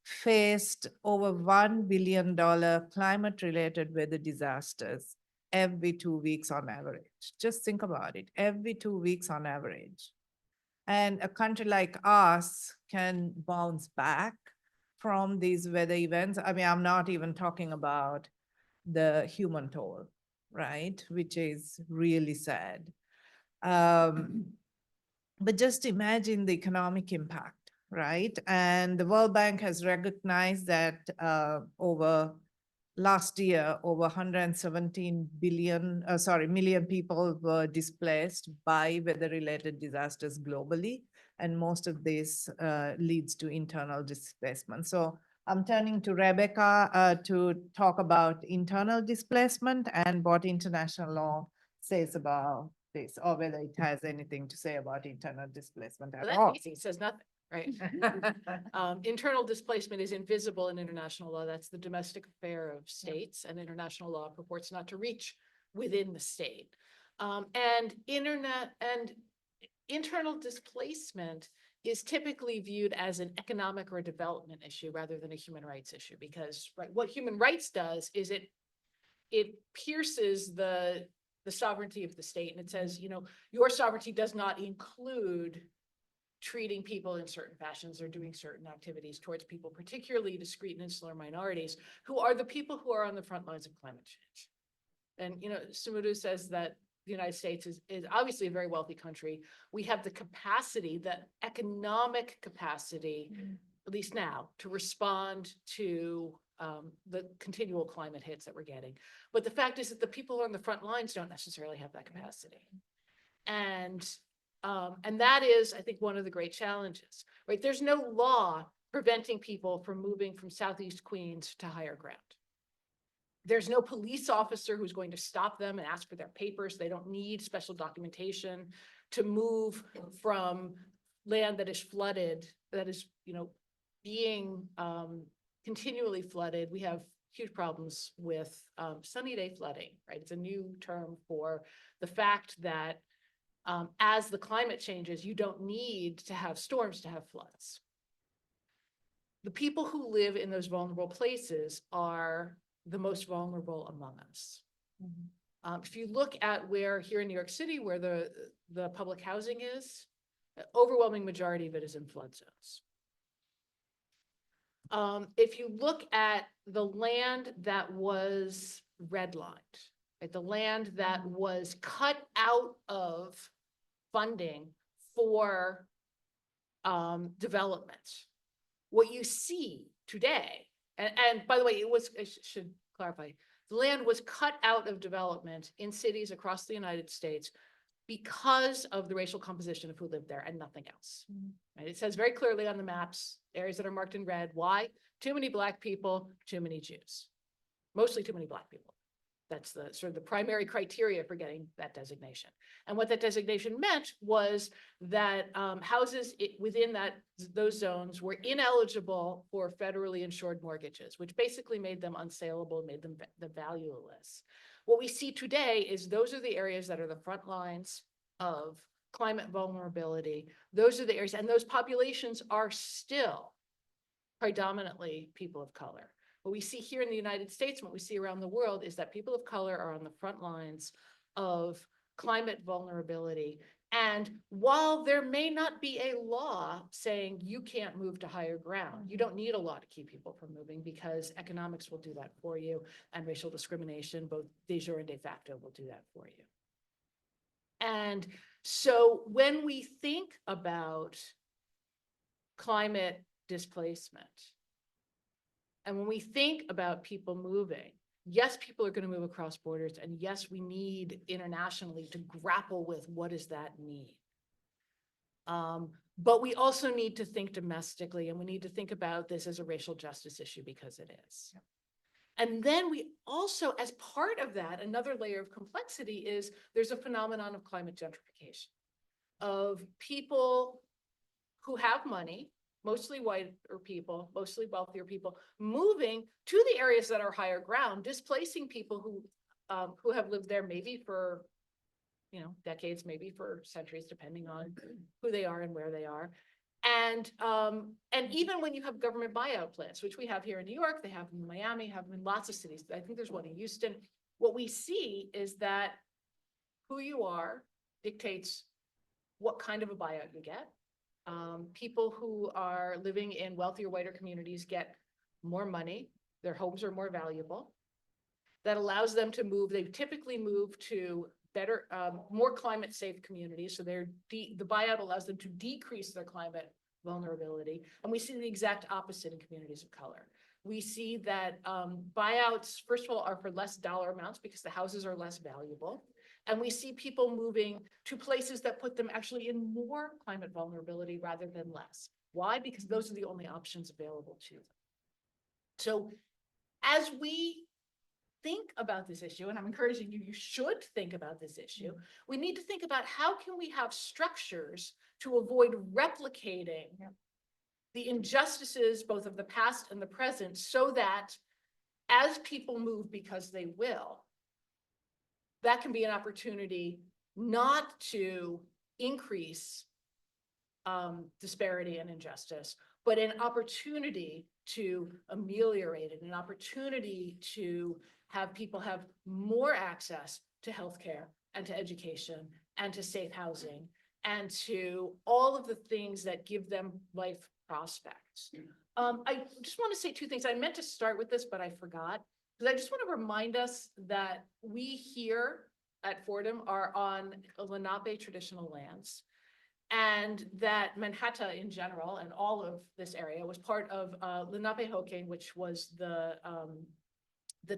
faced over $1 billion climate-related weather disasters every 2 weeks on average. Just think about it, every 2 weeks on average. And a country like us can bounce back from these weather events. I mean, I'm not even talking about the human toll, right? Which is really sad. But just imagine the economic impact, right? And the World Bank has recognized that last year, over 117 million people were displaced by weather-related disasters globally, and most of this leads to internal displacement. So I'm turning to Rebecca to talk about internal displacement and what international law says about this, or whether it has anything to say about internal displacement at Well, all. that's easy. It says nothing, right? Internal displacement is invisible in international law. That's the domestic affair of states, and international law purports not to reach within the state. And internal displacement is typically viewed as an economic or development issue rather than a human rights issue, because what human rights does is it pierces the sovereignty of the state, and it says, your sovereignty does not include treating people in certain fashions or doing certain activities towards people, particularly discrete and insular minorities, who are the people who are on the front lines of climate change. And, Sumudhu says that the United States is obviously a very wealthy country. We have the capacity, the economic capacity, at least now, to respond to the continual climate hits that we're getting. But the fact is that the people who are on the front lines don't necessarily have that capacity. And that is, I think, one of the great challenges, right? There's no law preventing people from moving from Southeast Queens to higher ground. There's no police officer who's going to stop them and ask for their papers. They don't need special documentation to move from land that is flooded, that is, being continually flooded. We have huge problems with sunny day flooding, right? It's a new term for the fact that as the climate changes, you don't need to have storms to have floods. The people who live in those vulnerable places are the most vulnerable among us. If you look at where here in New York City, where the public housing is, the overwhelming majority of it is in flood zones. If you look at the land that was redlined, right, the land that was cut out of funding for development, what you see today, and by the way, I should clarify, the land was cut out of development in cities across the United States because of the racial composition of who lived there and nothing else. Right? It says very clearly on the maps, areas that are marked in red. Why? Too many Black people, too many Jews. Mostly too many Black people. That's the sort of the primary criteria for getting that designation. And what that designation meant was that houses within those zones were ineligible for federally insured mortgages, which basically made them unsaleable, made them valueless. What we see today is those are the areas that are the front lines of climate vulnerability. Those are the areas, and those populations are still predominantly people of color. What we see here in the United States, and what we see around the world, is that people of color are on the front lines of climate vulnerability. And while there may not be a law saying you can't move to higher ground, you don't need a law to keep people from moving, because economics will do that for you, and racial discrimination, both de jure and de facto, will do that for you. And so when we think about climate displacement, and when we think about people moving, yes, people are going to move across borders, and yes, we need internationally to grapple with what does that mean. But we also need to think domestically, and we need to think about this as a racial justice issue, because it is. Yep. And then we also, as part of that, another layer of complexity is there's a phenomenon of climate gentrification, of people who have money, mostly whiter people, mostly wealthier people, moving to the areas that are higher ground, displacing people who have lived there maybe for decades, maybe for centuries, depending on who they are and where they are, And even when you have government buyout plans, which we have here in New York, they have them in Miami, have them in lots of cities. I think there's one in Houston. What we see is that who you are dictates what kind of a buyout you get. People who are living in wealthier, whiter communities get more money. Their homes are more valuable. That allows them to move. They typically move to better, more climate safe communities. So the buyout allows them to decrease their climate vulnerability. And we see the exact opposite in communities of color. We see that buyouts, first of all, are for less dollar amounts because the houses are less valuable. And we see people moving to places that put them actually in more climate vulnerability rather than less. Why? Because those are the only options available to them. So as we think about this issue, and I'm encouraging you, you should think about this issue, we need to think about how can we have structures to avoid replicating the injustices, both of the past and the present, so that as people move because they will, that can be an opportunity not to increase disparity and injustice, but an opportunity to ameliorate it, an opportunity to have people have more access to healthcare and to education and to safe housing and to all of the things that give them life prospects. I just want to say two things. I meant to start with this, but I forgot. Because I just want to remind us that we here at Fordham are on Lenape traditional lands, and that Manhattan in general and all of this area was part of Lenape-Hoking, which was the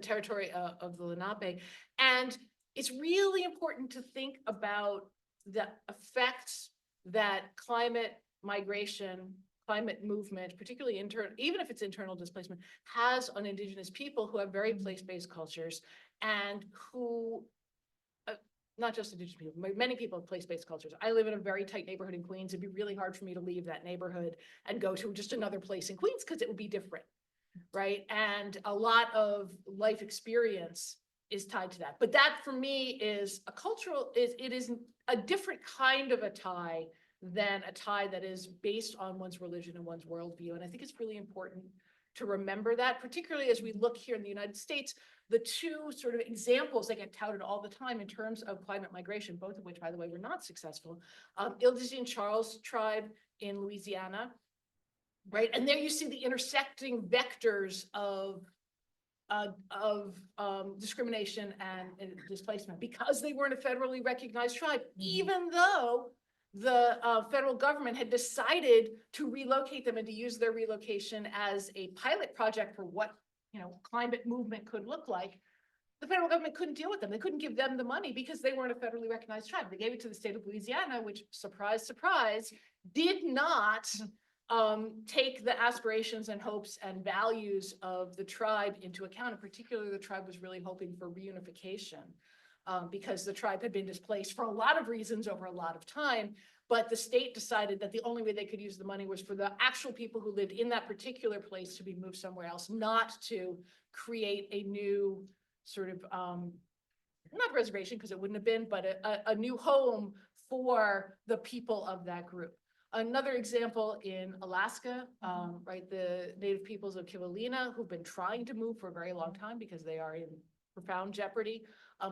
territory of the Lenape. And it's really important to think about the effects that climate migration, climate movement, particularly even if it's internal displacement, has on Indigenous people who have very place-based cultures and who, not just Indigenous people, many people have place-based cultures. I live in a very tight neighborhood in Queens. It'd be really hard for me to leave that neighborhood and go to just another place in Queens because it would be different, right? And a lot of life experience is tied to that. But that for me is a cultural, it is a different kind of a tie than a tie that is based on one's religion and one's worldview. And I think it's really important to remember that, particularly as we look here in the United States, the two sort of examples that get touted all the time in terms of climate migration, both of which, by the way, were not successful. Ile-des-Unes Charles tribe in Louisiana, right? And there you see the intersecting vectors of discrimination and displacement because they weren't a federally recognized tribe, even though the federal government had decided to relocate them and to use their relocation as a pilot project for what, you know, climate movement could look like. The federal government couldn't deal with them. They couldn't give them the money because they weren't a federally recognized tribe. They gave it to the state of Louisiana, which, surprise, surprise, did not take the aspirations and hopes and values of the tribe into account. And particularly the tribe was really hoping for reunification because the tribe had been displaced for a lot of reasons over a lot of time. But the state decided that the only way they could use the money was for the actual people who lived in that particular place to be moved somewhere else, not to create a new sort of, not reservation because it wouldn't have been, but a new home for the people of that group. Another example in Alaska, right, the native peoples of Kivalina who've been trying to move for a very long time because they are in profound jeopardy.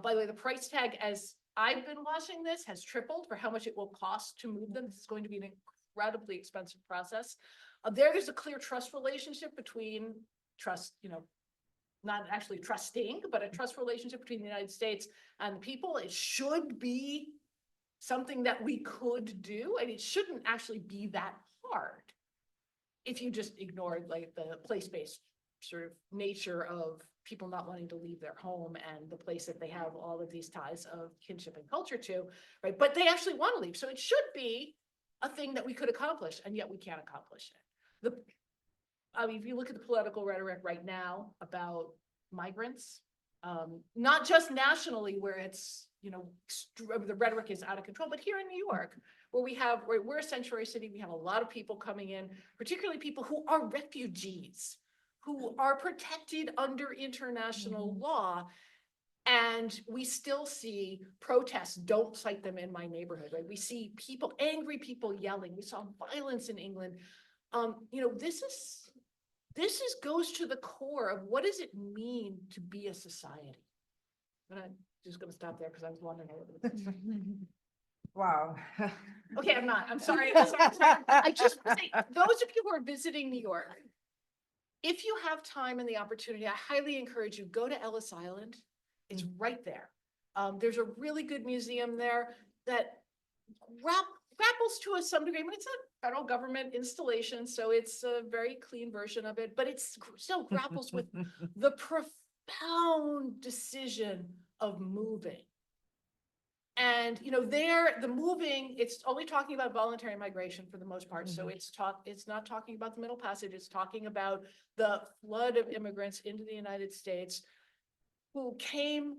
By the way, the price tag, as I've been watching this, has tripled for how much it will cost to move them. This is going to be an incredibly expensive process. There's a clear trust relationship between you know, not actually trusting, but a trust relationship between the United States and the people. It should be something that we could do, and it shouldn't actually be that hard if you just ignored like the place-based sort of nature of people not wanting to leave their home and the place that they have all of these ties of kinship and culture to, right? But they actually want to leave. So it should be a thing that we could accomplish, and yet we can't accomplish it. I mean, if you look at the political rhetoric right now about migrants, not just nationally where it's, you know, the rhetoric is out of control, but here in New York, where we're a sanctuary city, we have a lot of people coming in, particularly people who are refugees, who are protected under international law. And we still see protests, don't cite them in my neighborhood, right? We see people, angry people yelling. We saw violence in England. You know, this goes to the core of what does it mean to be a society? And I'm just gonna stop there because I was wondering a little bit. Wow. Okay, I'm not, I'm sorry, I'm sorry, I'm sorry. I just want to say, those of you who are visiting New York, if you have time and the opportunity, I highly encourage you, go to Ellis Island. It's right there. There's a really good museum there that grapples to some degree. I mean, it's a federal government installation, so it's a very clean version of it, but it still grapples with the profound decision of moving. And, you know, the moving, it's only talking about voluntary migration for the most part. So it's not talking about the Middle Passage. It's talking about the flood of immigrants into the United States who came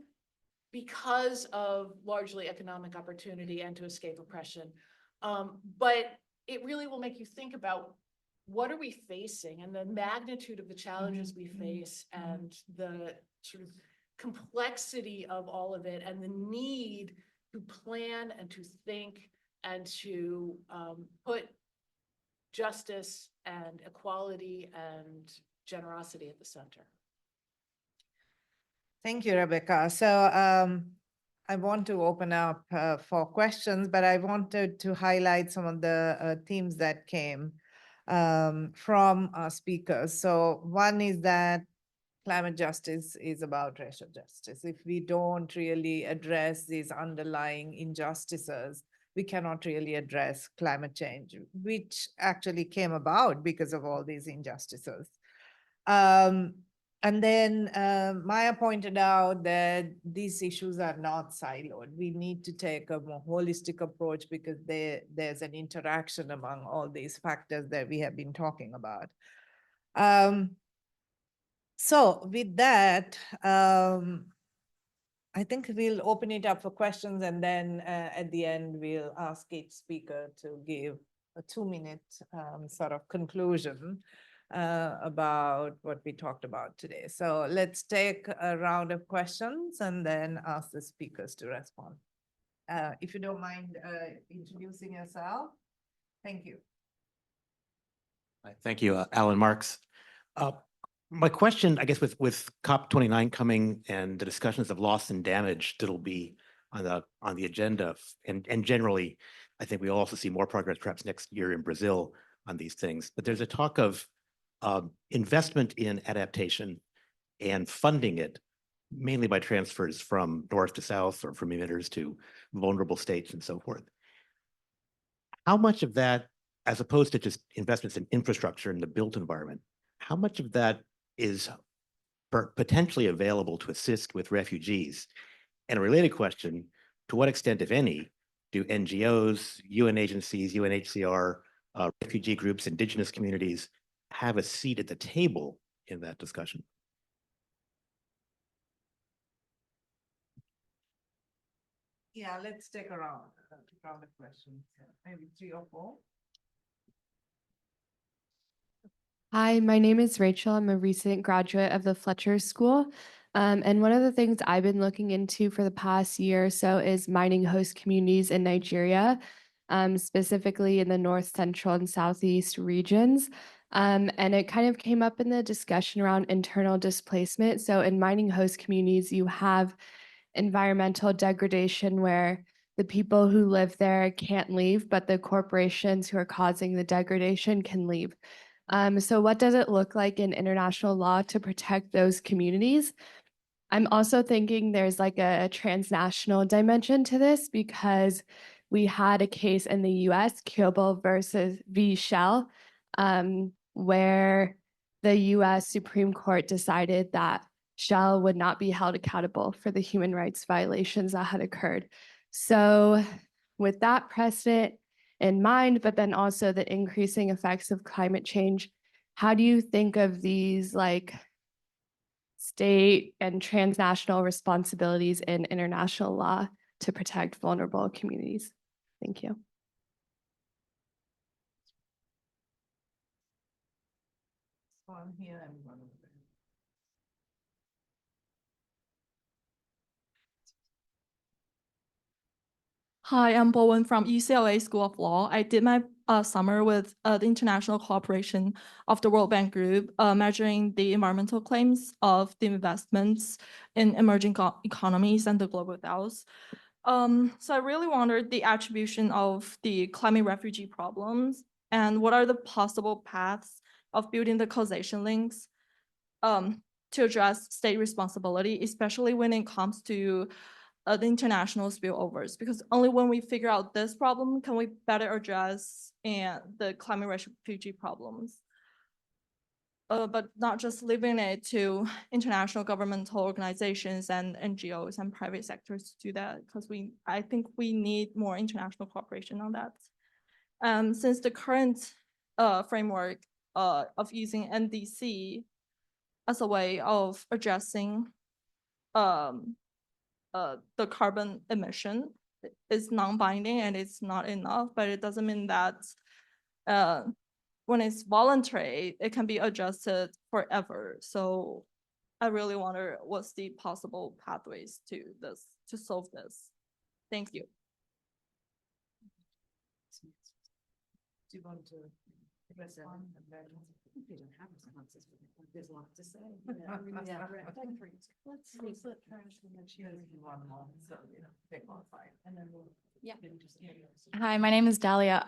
because of largely economic opportunity and to escape oppression. But it really will make you think about what are we facing and the magnitude of the challenges we face and the sort of complexity of all of it and the need to plan and to think and to put justice and equality and generosity at the center. Thank you, Rebecca. So I want to open up for questions, but I wanted to highlight some of the themes that came from our speakers. So one is that climate justice is about racial justice. If we don't really address these underlying injustices, we cannot really address climate change, which actually came about because of all these injustices. And then Maya pointed out that these issues are not siloed. We need to take a more holistic approach because there's an interaction among all these factors that we have been talking about. So with that, I think we'll open it up for questions, and then at the end, we'll ask each speaker to give a 2-minute sort of conclusion about what we talked about today. So let's take a round of questions and then ask the speakers to respond. If you don't mind introducing yourself. Thank you. Thank you, Alan Marks. My question, I guess, with COP29 coming and the discussions of loss and damage that'll be on the agenda, and generally, I think we will also see more progress perhaps next year in Brazil on these things. But there's a talk of investment in adaptation and funding it mainly by transfers from north to south or from emitters to vulnerable states and so forth. How much of that, as opposed to just investments in infrastructure in the built environment, how much of that is potentially available to assist with refugees? And a related question, to what extent, if any, do NGOs, UN agencies, UNHCR, refugee groups, indigenous communities have a seat at the table in that discussion? Yeah, let's take a round of questions, maybe 3 or 4. Hi, my name is Rachel. I'm a recent graduate of the Fletcher School. And one of the things I've been looking into for the past year or so is mining host communities in Nigeria, specifically in the north, central, and southeast regions. And it kind of came up in the discussion around internal displacement. So in mining host communities, you have environmental degradation where the people who live there can't leave, but the corporations who are causing the degradation can leave. So what does it look like in international law to protect those communities? I'm also thinking there's like a transnational dimension to this because we had a case in the US, Kiobel versus v. Shell, where the US Supreme Court decided that Shell would not be held accountable for the human rights violations that had occurred. So with that precedent in mind, but then also the increasing effects of climate change, how do you think of these like state and transnational responsibilities in international law to protect vulnerable communities? Thank you. One here and one over there. Hi, I'm Bowen from UCLA School of Law. I did my summer with the International Cooperation of the World Bank Group, measuring the environmental claims of the investments in emerging economies and the global south. So I really wondered the attribution of the climate refugee problems and what are the possible paths of building the causation links to address state responsibility, especially when it comes to the international spillovers, because only when we figure out this problem can we better address the climate refugee problems. But not just leaving it to international governmental organizations and NGOs and private sectors to do that, because I think we need more international cooperation on that. Since the current framework of using NDC as a way of addressing the carbon emission is non-binding and it's not enough, but it doesn't mean that when it's voluntary, it can be adjusted forever. So I really wonder what's the possible pathways to solve this. Thank you. Do you want to respond? We don't have responses, but there's a lot to say. Let's split trash and then she has one more, so they qualify, and then we'll. Yeah. Just hear yours. Hi, my name is Dalia.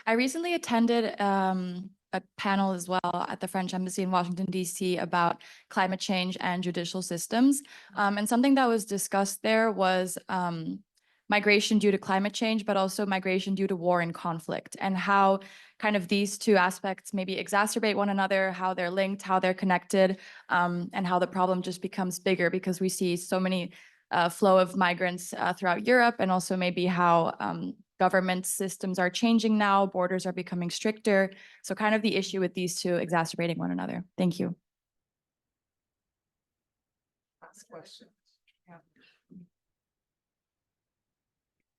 I recently attended a panel as well at the French Embassy in Washington, D.C. about climate change and judicial systems. And something that was discussed there was migration due to climate change, but also migration due to war and conflict, and how kind of these two aspects maybe exacerbate one another, how they're linked, how they're connected, and how the problem just becomes bigger because we see so many flow of migrants throughout Europe, and also maybe how government systems are changing now, borders are becoming stricter. So kind of the issue with these two exacerbating one another. Thank you. Last question. Yeah.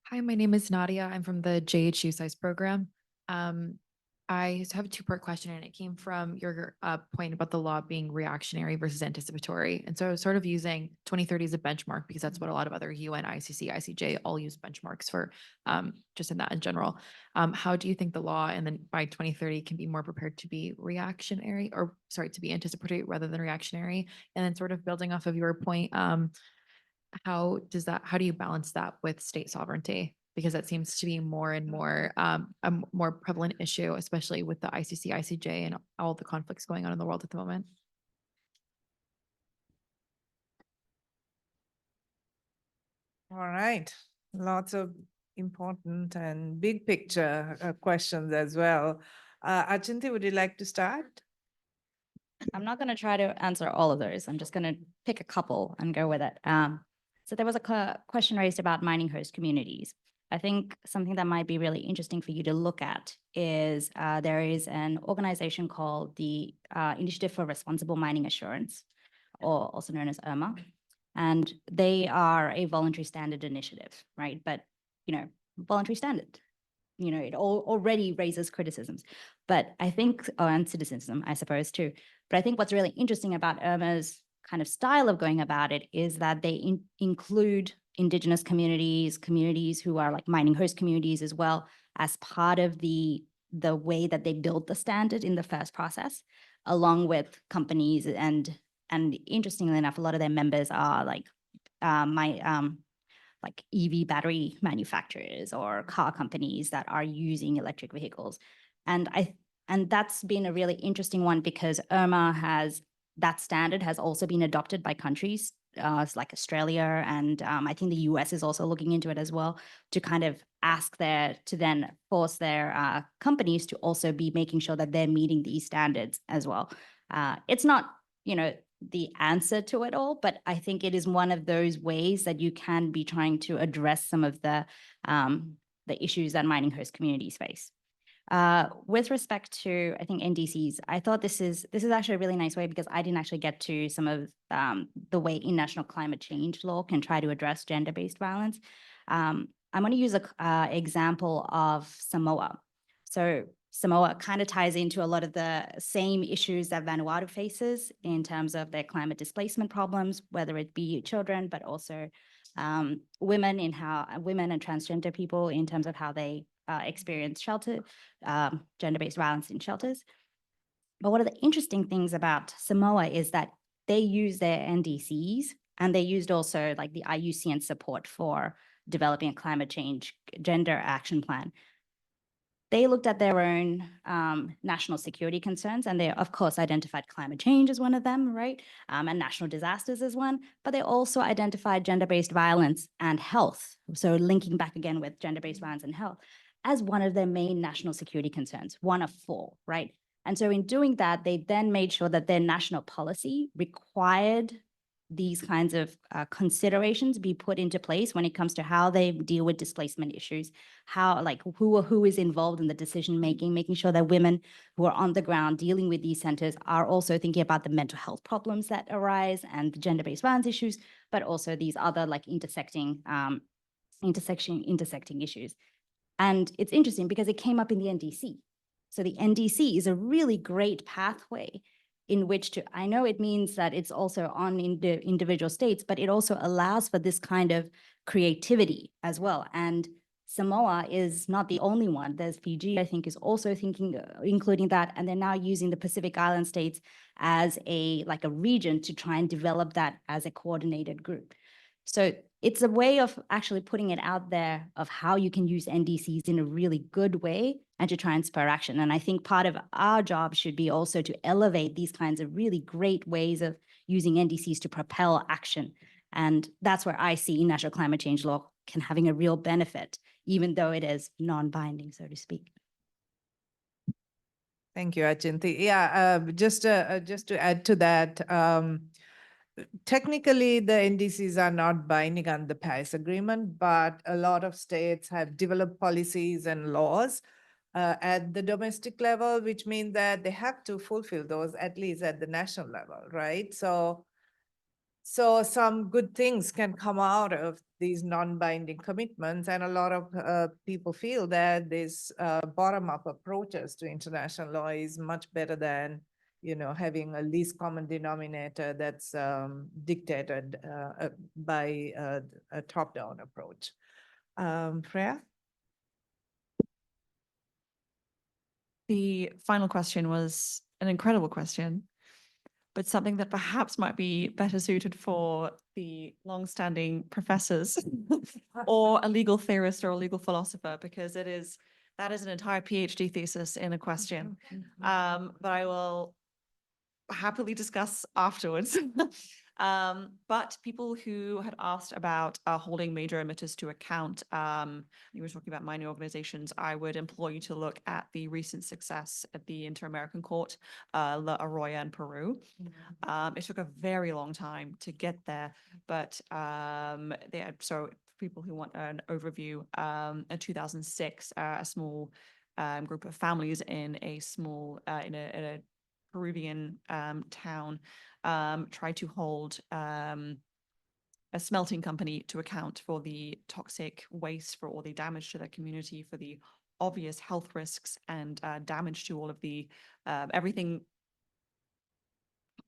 Hi, my name is Nadia. I'm from the JHU Size program. I have a two-part question, and it came from your point about the law being reactionary versus anticipatory. And so I was sort of using 2030 as a benchmark because that's what a lot of other UN, ICC, ICJ all use benchmarks for, just in that in general. How do you think the law and then by 2030 can be more prepared to be reactionary, or sorry, to be anticipatory rather than reactionary? And then sort of building off of your point, how do you balance that with state sovereignty? Because that seems to be more and more a more prevalent issue, especially with the ICC, ICJ, and all the conflicts going on in the world at the moment. All right, lots of important and big picture questions as well. Achinti, would you like to start? I'm not going to try to answer all of those. I'm just going to pick a couple and go with it. So there was a question raised about mining host communities. I think something that might be really interesting for you to look at is there is an organization called the Initiative for Responsible Mining Assurance, or also known as IRMA. And they are a voluntary standard initiative, right? But, voluntary standard, it already raises criticisms. But I think, and cynicism, I suppose, too. But I think what's really interesting about IRMA's kind of style of going about it is that they include indigenous communities who are like mining host communities as well as part of the way that they build the standard in the first process, along with companies. And interestingly enough, a lot of their members are like like EV battery manufacturers or car companies that are using electric vehicles. And that's been a really interesting one because IRMA that standard has also been adopted by countries like Australia, and I think the US is also looking into it as well, to kind of to then force their companies to also be making sure that they're meeting these standards as well. It's not, the answer to it all, but I think it is one of those ways that you can be trying to address some of the issues that mining host communities face. With respect to, I think, NDCs, I thought this is actually a really nice way because I didn't actually get to some of the way international climate change law can try to address gender-based violence. I'm going to use an example of Samoa. So Samoa kind of ties into a lot of the same issues that Vanuatu faces in terms of their climate displacement problems, whether it be children, but also women and transgender people in terms of how they experience shelter, gender-based violence in shelters. But one of the interesting things about Samoa is that they use their NDCs, and they used also like the IUCN support for developing a climate change gender action plan. They looked at their own national security concerns, and they, of course, identified climate change as one of them, right? And national disasters as one, but they also identified gender-based violence and health. So linking back again with gender-based violence and health as one of their main national security concerns, one of 4, right? And so in doing that, they then made sure that their national policy required these kinds of considerations be put into place when it comes to how they deal with displacement issues, how like who is involved in the decision making, making sure that women who are on the ground dealing with these centers are also thinking about the mental health problems that arise and the gender-based violence issues, but also these other like intersecting issues. And it's interesting because it came up in the NDC. So the NDC is a really great pathway in which to, I know it means that it's also on individual states, but it also allows for this kind of creativity as well. And Samoa is not the only one. There's Fiji, I think, is also thinking, including that. And they're now using the Pacific Island states as a region to try and develop that as a coordinated group. So it's a way of actually putting it out there of how you can use NDCs in a really good way and to try and spur action. And I think part of our job should be also to elevate these kinds of really great ways of using NDCs to propel action. And that's where I see national climate change law can having a real benefit, even though it is non-binding, so to speak. Thank you, Achinti. Yeah, just to add to that, technically, the NDCs are not binding on the Paris Agreement, but a lot of states have developed policies and laws at the domestic level, which means that they have to fulfill those at least at the national level, right? So some good things can come out of these non-binding commitments, and a lot of people feel that this bottom-up approaches to international law is much better than having a least common denominator that's dictated by a top-down approach. Freya? The final question was an incredible question, but something that perhaps might be better suited for the long-standing professors or a legal theorist or a legal philosopher, because that is an entire PhD thesis in a question. But I will happily discuss afterwards. But people who had asked about holding major emitters to account, you were talking about mining organizations, I would implore you to look at the recent success at the Inter-American Court, La Arroya in Peru. It took a very long time to get there, but so people who want an overview, in 2006, a small group of families in a small, in a Peruvian town tried to hold a smelting company to account for the toxic waste, for all the damage to their community, for the obvious health risks and damage to all of the everything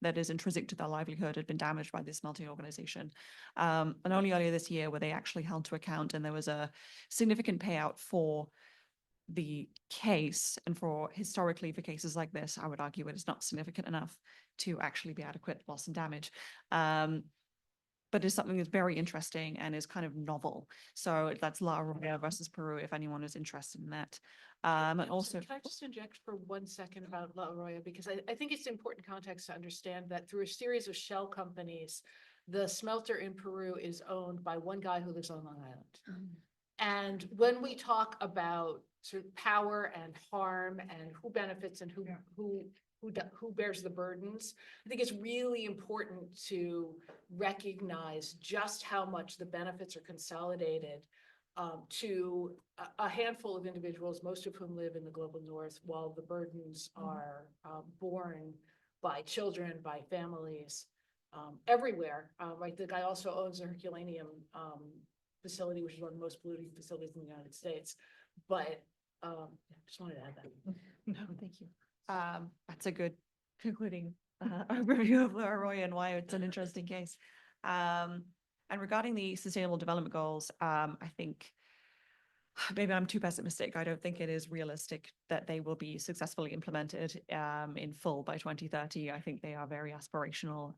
that is intrinsic to their livelihood had been damaged by this smelting organization. And only earlier this year were they actually held to account, and there was a significant payout for the case. And for historically, for cases like this, I would argue it is not significant enough to actually be adequate loss and damage. But it's something that's very interesting and is kind of novel. So that's La Arroya versus Peru, if anyone is interested in that. And also, Can I just inject for 1 second about La Arroya? Because I think it's important context to understand that through a series of shell companies, the smelter in Peru is owned by one guy who lives on Long Island. And when we talk about sort of power and harm and who benefits and who bears the burdens, I think it's really important to recognize just how much the benefits are consolidated to a handful of individuals, most of whom live in the global north, while the burdens are borne by children, by families everywhere. Right, the guy also owns a Herculaneum facility, which is one of the most polluting facilities in the United States. But just wanted to add that. no, thank you. That's a good concluding overview of La Arroya and why it's an interesting case. And regarding the Sustainable Development Goals, I think maybe I'm too pessimistic. I don't think it is realistic that they will be successfully implemented in full by 2030. I think they are very aspirational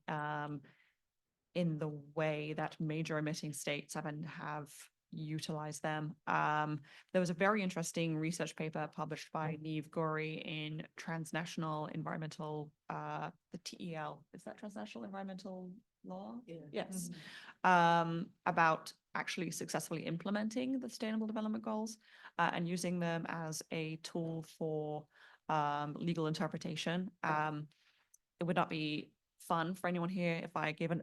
in the way that major emitting states have utilized them. There was a very interesting research paper published by Neve Gori in Transnational Environmental, the TEL, is that Transnational Environmental Law? Yes. About actually successfully implementing the Sustainable Development Goals and using them as a tool for legal interpretation. It would not be fun for anyone here if I gave a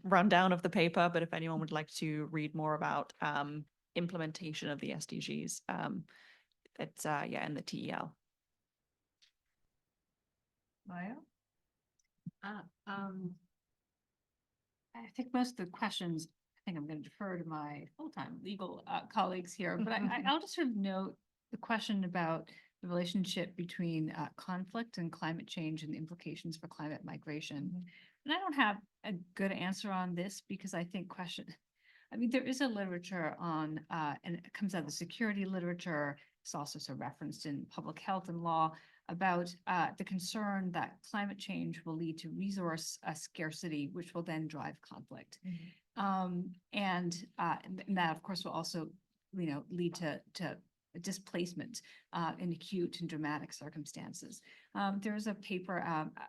rundown of the paper, but if anyone would like to read more about implementation of the SDGs, it's yeah, in the TEL. Maya? I think most of the questions, I think I'm going to defer to my full-time legal colleagues here, but I'll just sort of note the question about the relationship between conflict and climate change and the implications for climate migration. And I don't have a good answer on this because I think there is a literature on, and it comes out of the security literature. It's also sort of referenced in public health and law about the concern that climate change will lead to resource scarcity, which will then drive conflict. And that, of course, will also, lead to displacement in acute and dramatic circumstances. There's a paper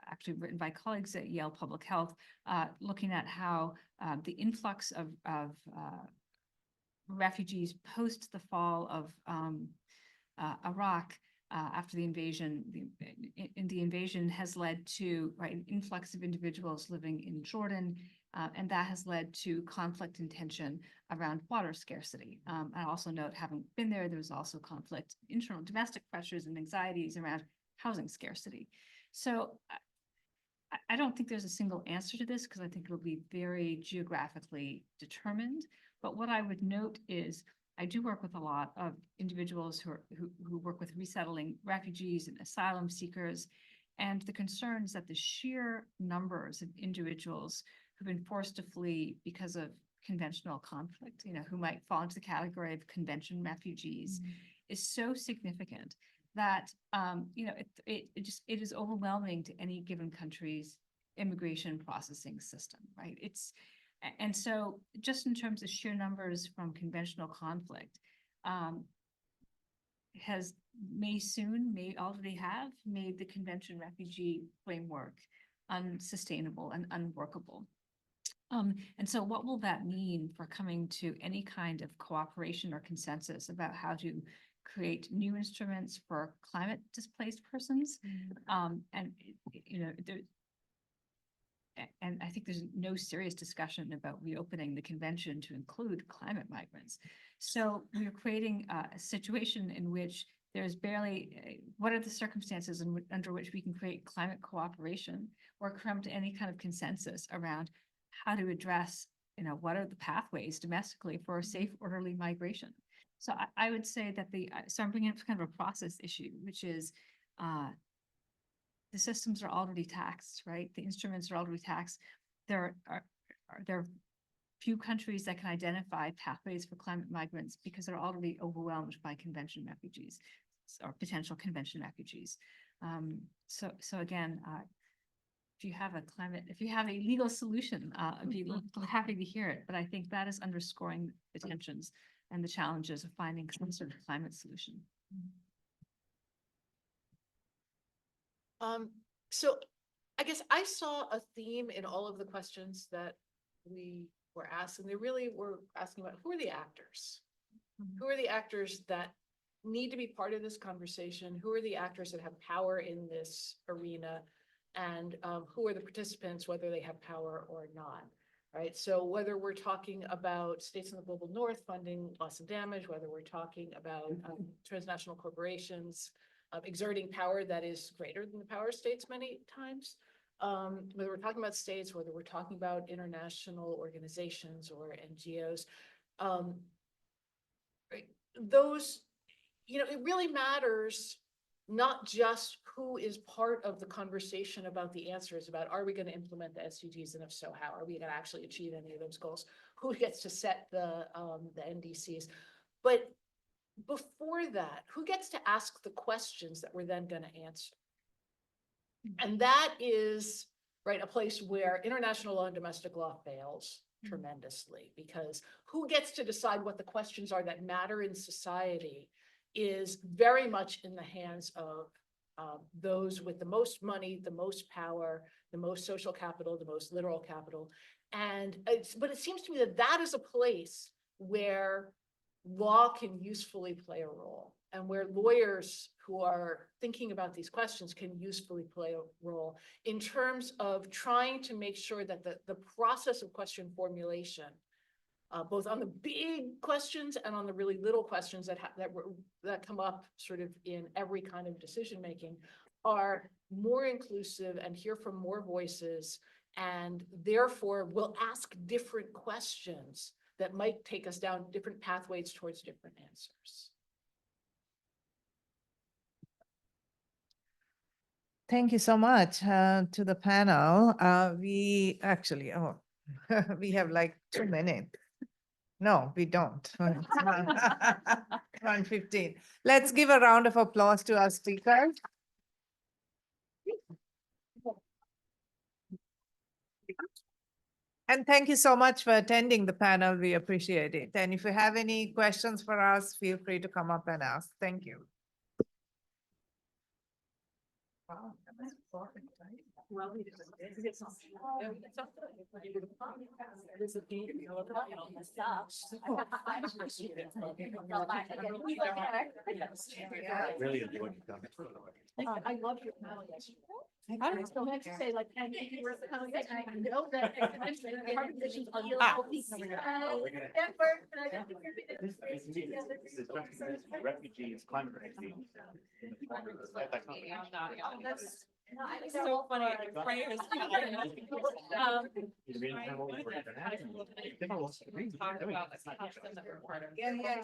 actually written by colleagues at Yale Public Health looking at how the influx of refugees post the fall of Iraq after the invasion, the invasion has led to an influx of individuals living in Jordan, and that has led to conflict and tension around water scarcity. I also note, having been there, there was also conflict, internal domestic pressures and anxieties around housing scarcity. So I don't think there's a single answer to this because I think it'll be very geographically determined. But what I would note is I do work with a lot of individuals who work with resettling refugees and asylum seekers. And the concern is that the sheer numbers of individuals who've been forced to flee because of conventional conflict, who might fall into the category of convention refugees, is so significant that it is overwhelming to any given country's immigration processing system, right? And so just in terms of sheer numbers from conventional conflict, may already have made the convention refugee framework unsustainable and unworkable. And so what will that mean for coming to any kind of cooperation or consensus about how to create new instruments for climate displaced persons? And I think there's no serious discussion about reopening the convention to include climate migrants. So we're creating a situation in which there's barely, what are the circumstances under which we can create climate cooperation or come to any kind of consensus around how to address, what are the pathways domestically for a safe, orderly migration? So I would say that so I'm bringing up kind of a process issue, which is the systems are already taxed, right? The instruments are already taxed. There are few countries that can identify pathways for climate migrants because they're already overwhelmed by convention refugees or potential convention refugees. So again, if you have a legal solution, I'd be happy to hear it. But I think that is underscoring the tensions and the challenges of finding some sort of climate solution. So I guess I saw a theme in all of the questions that we were asked, and they really were asking about who are the actors? Who are the actors that need to be part of this conversation? Who are the actors that have power in this arena? And who are the participants, whether they have power or not, right? So whether we're talking about states in the global north funding loss and damage, whether we're talking about transnational corporations exerting power that is greater than the power of states many times, whether we're talking about states, whether we're talking about international organizations or NGOs, right? Those, it really matters not just who is part of the conversation about the answers about, are we going to implement the SDGs, and if so, how are we going to actually achieve any of those goals? who gets to set the NDCs. But before that, who gets to ask the questions that we're then going to answer? And that is, right, a place where international law and domestic law fails tremendously, because who gets to decide what the questions are that matter in society is very much in the hands of those with the most money, the most power, the most social capital, the most literal capital. But it seems to me that that is a place where law can usefully play a role, and where lawyers who are thinking about these questions can usefully play a role in terms of trying to make sure that the process of question formulation, both on the big questions and on the really little questions that come up sort of in every kind of decision making, are more inclusive and hear from more voices, and therefore will ask different questions that might take us down different pathways towards different answers. Thank you so much to the panel. We actually, we have like 2 minutes. No, we don't. 1:15. Let's give a round of applause to our speakers. And thank you so much for attending the panel. We appreciate it. And if you have any questions for us, feel free to come up and ask. Thank you. Wow, that's important, right? Well, we just did get some. Really enjoyed it. I love your panel yesterday. I don't know, I have to say, like, and you were the panel yesterday, I know that. Refugees, climate refugees. That's So funny. You read how we were gonna have- Talk about the custom that we're part of. Yeah, yeah.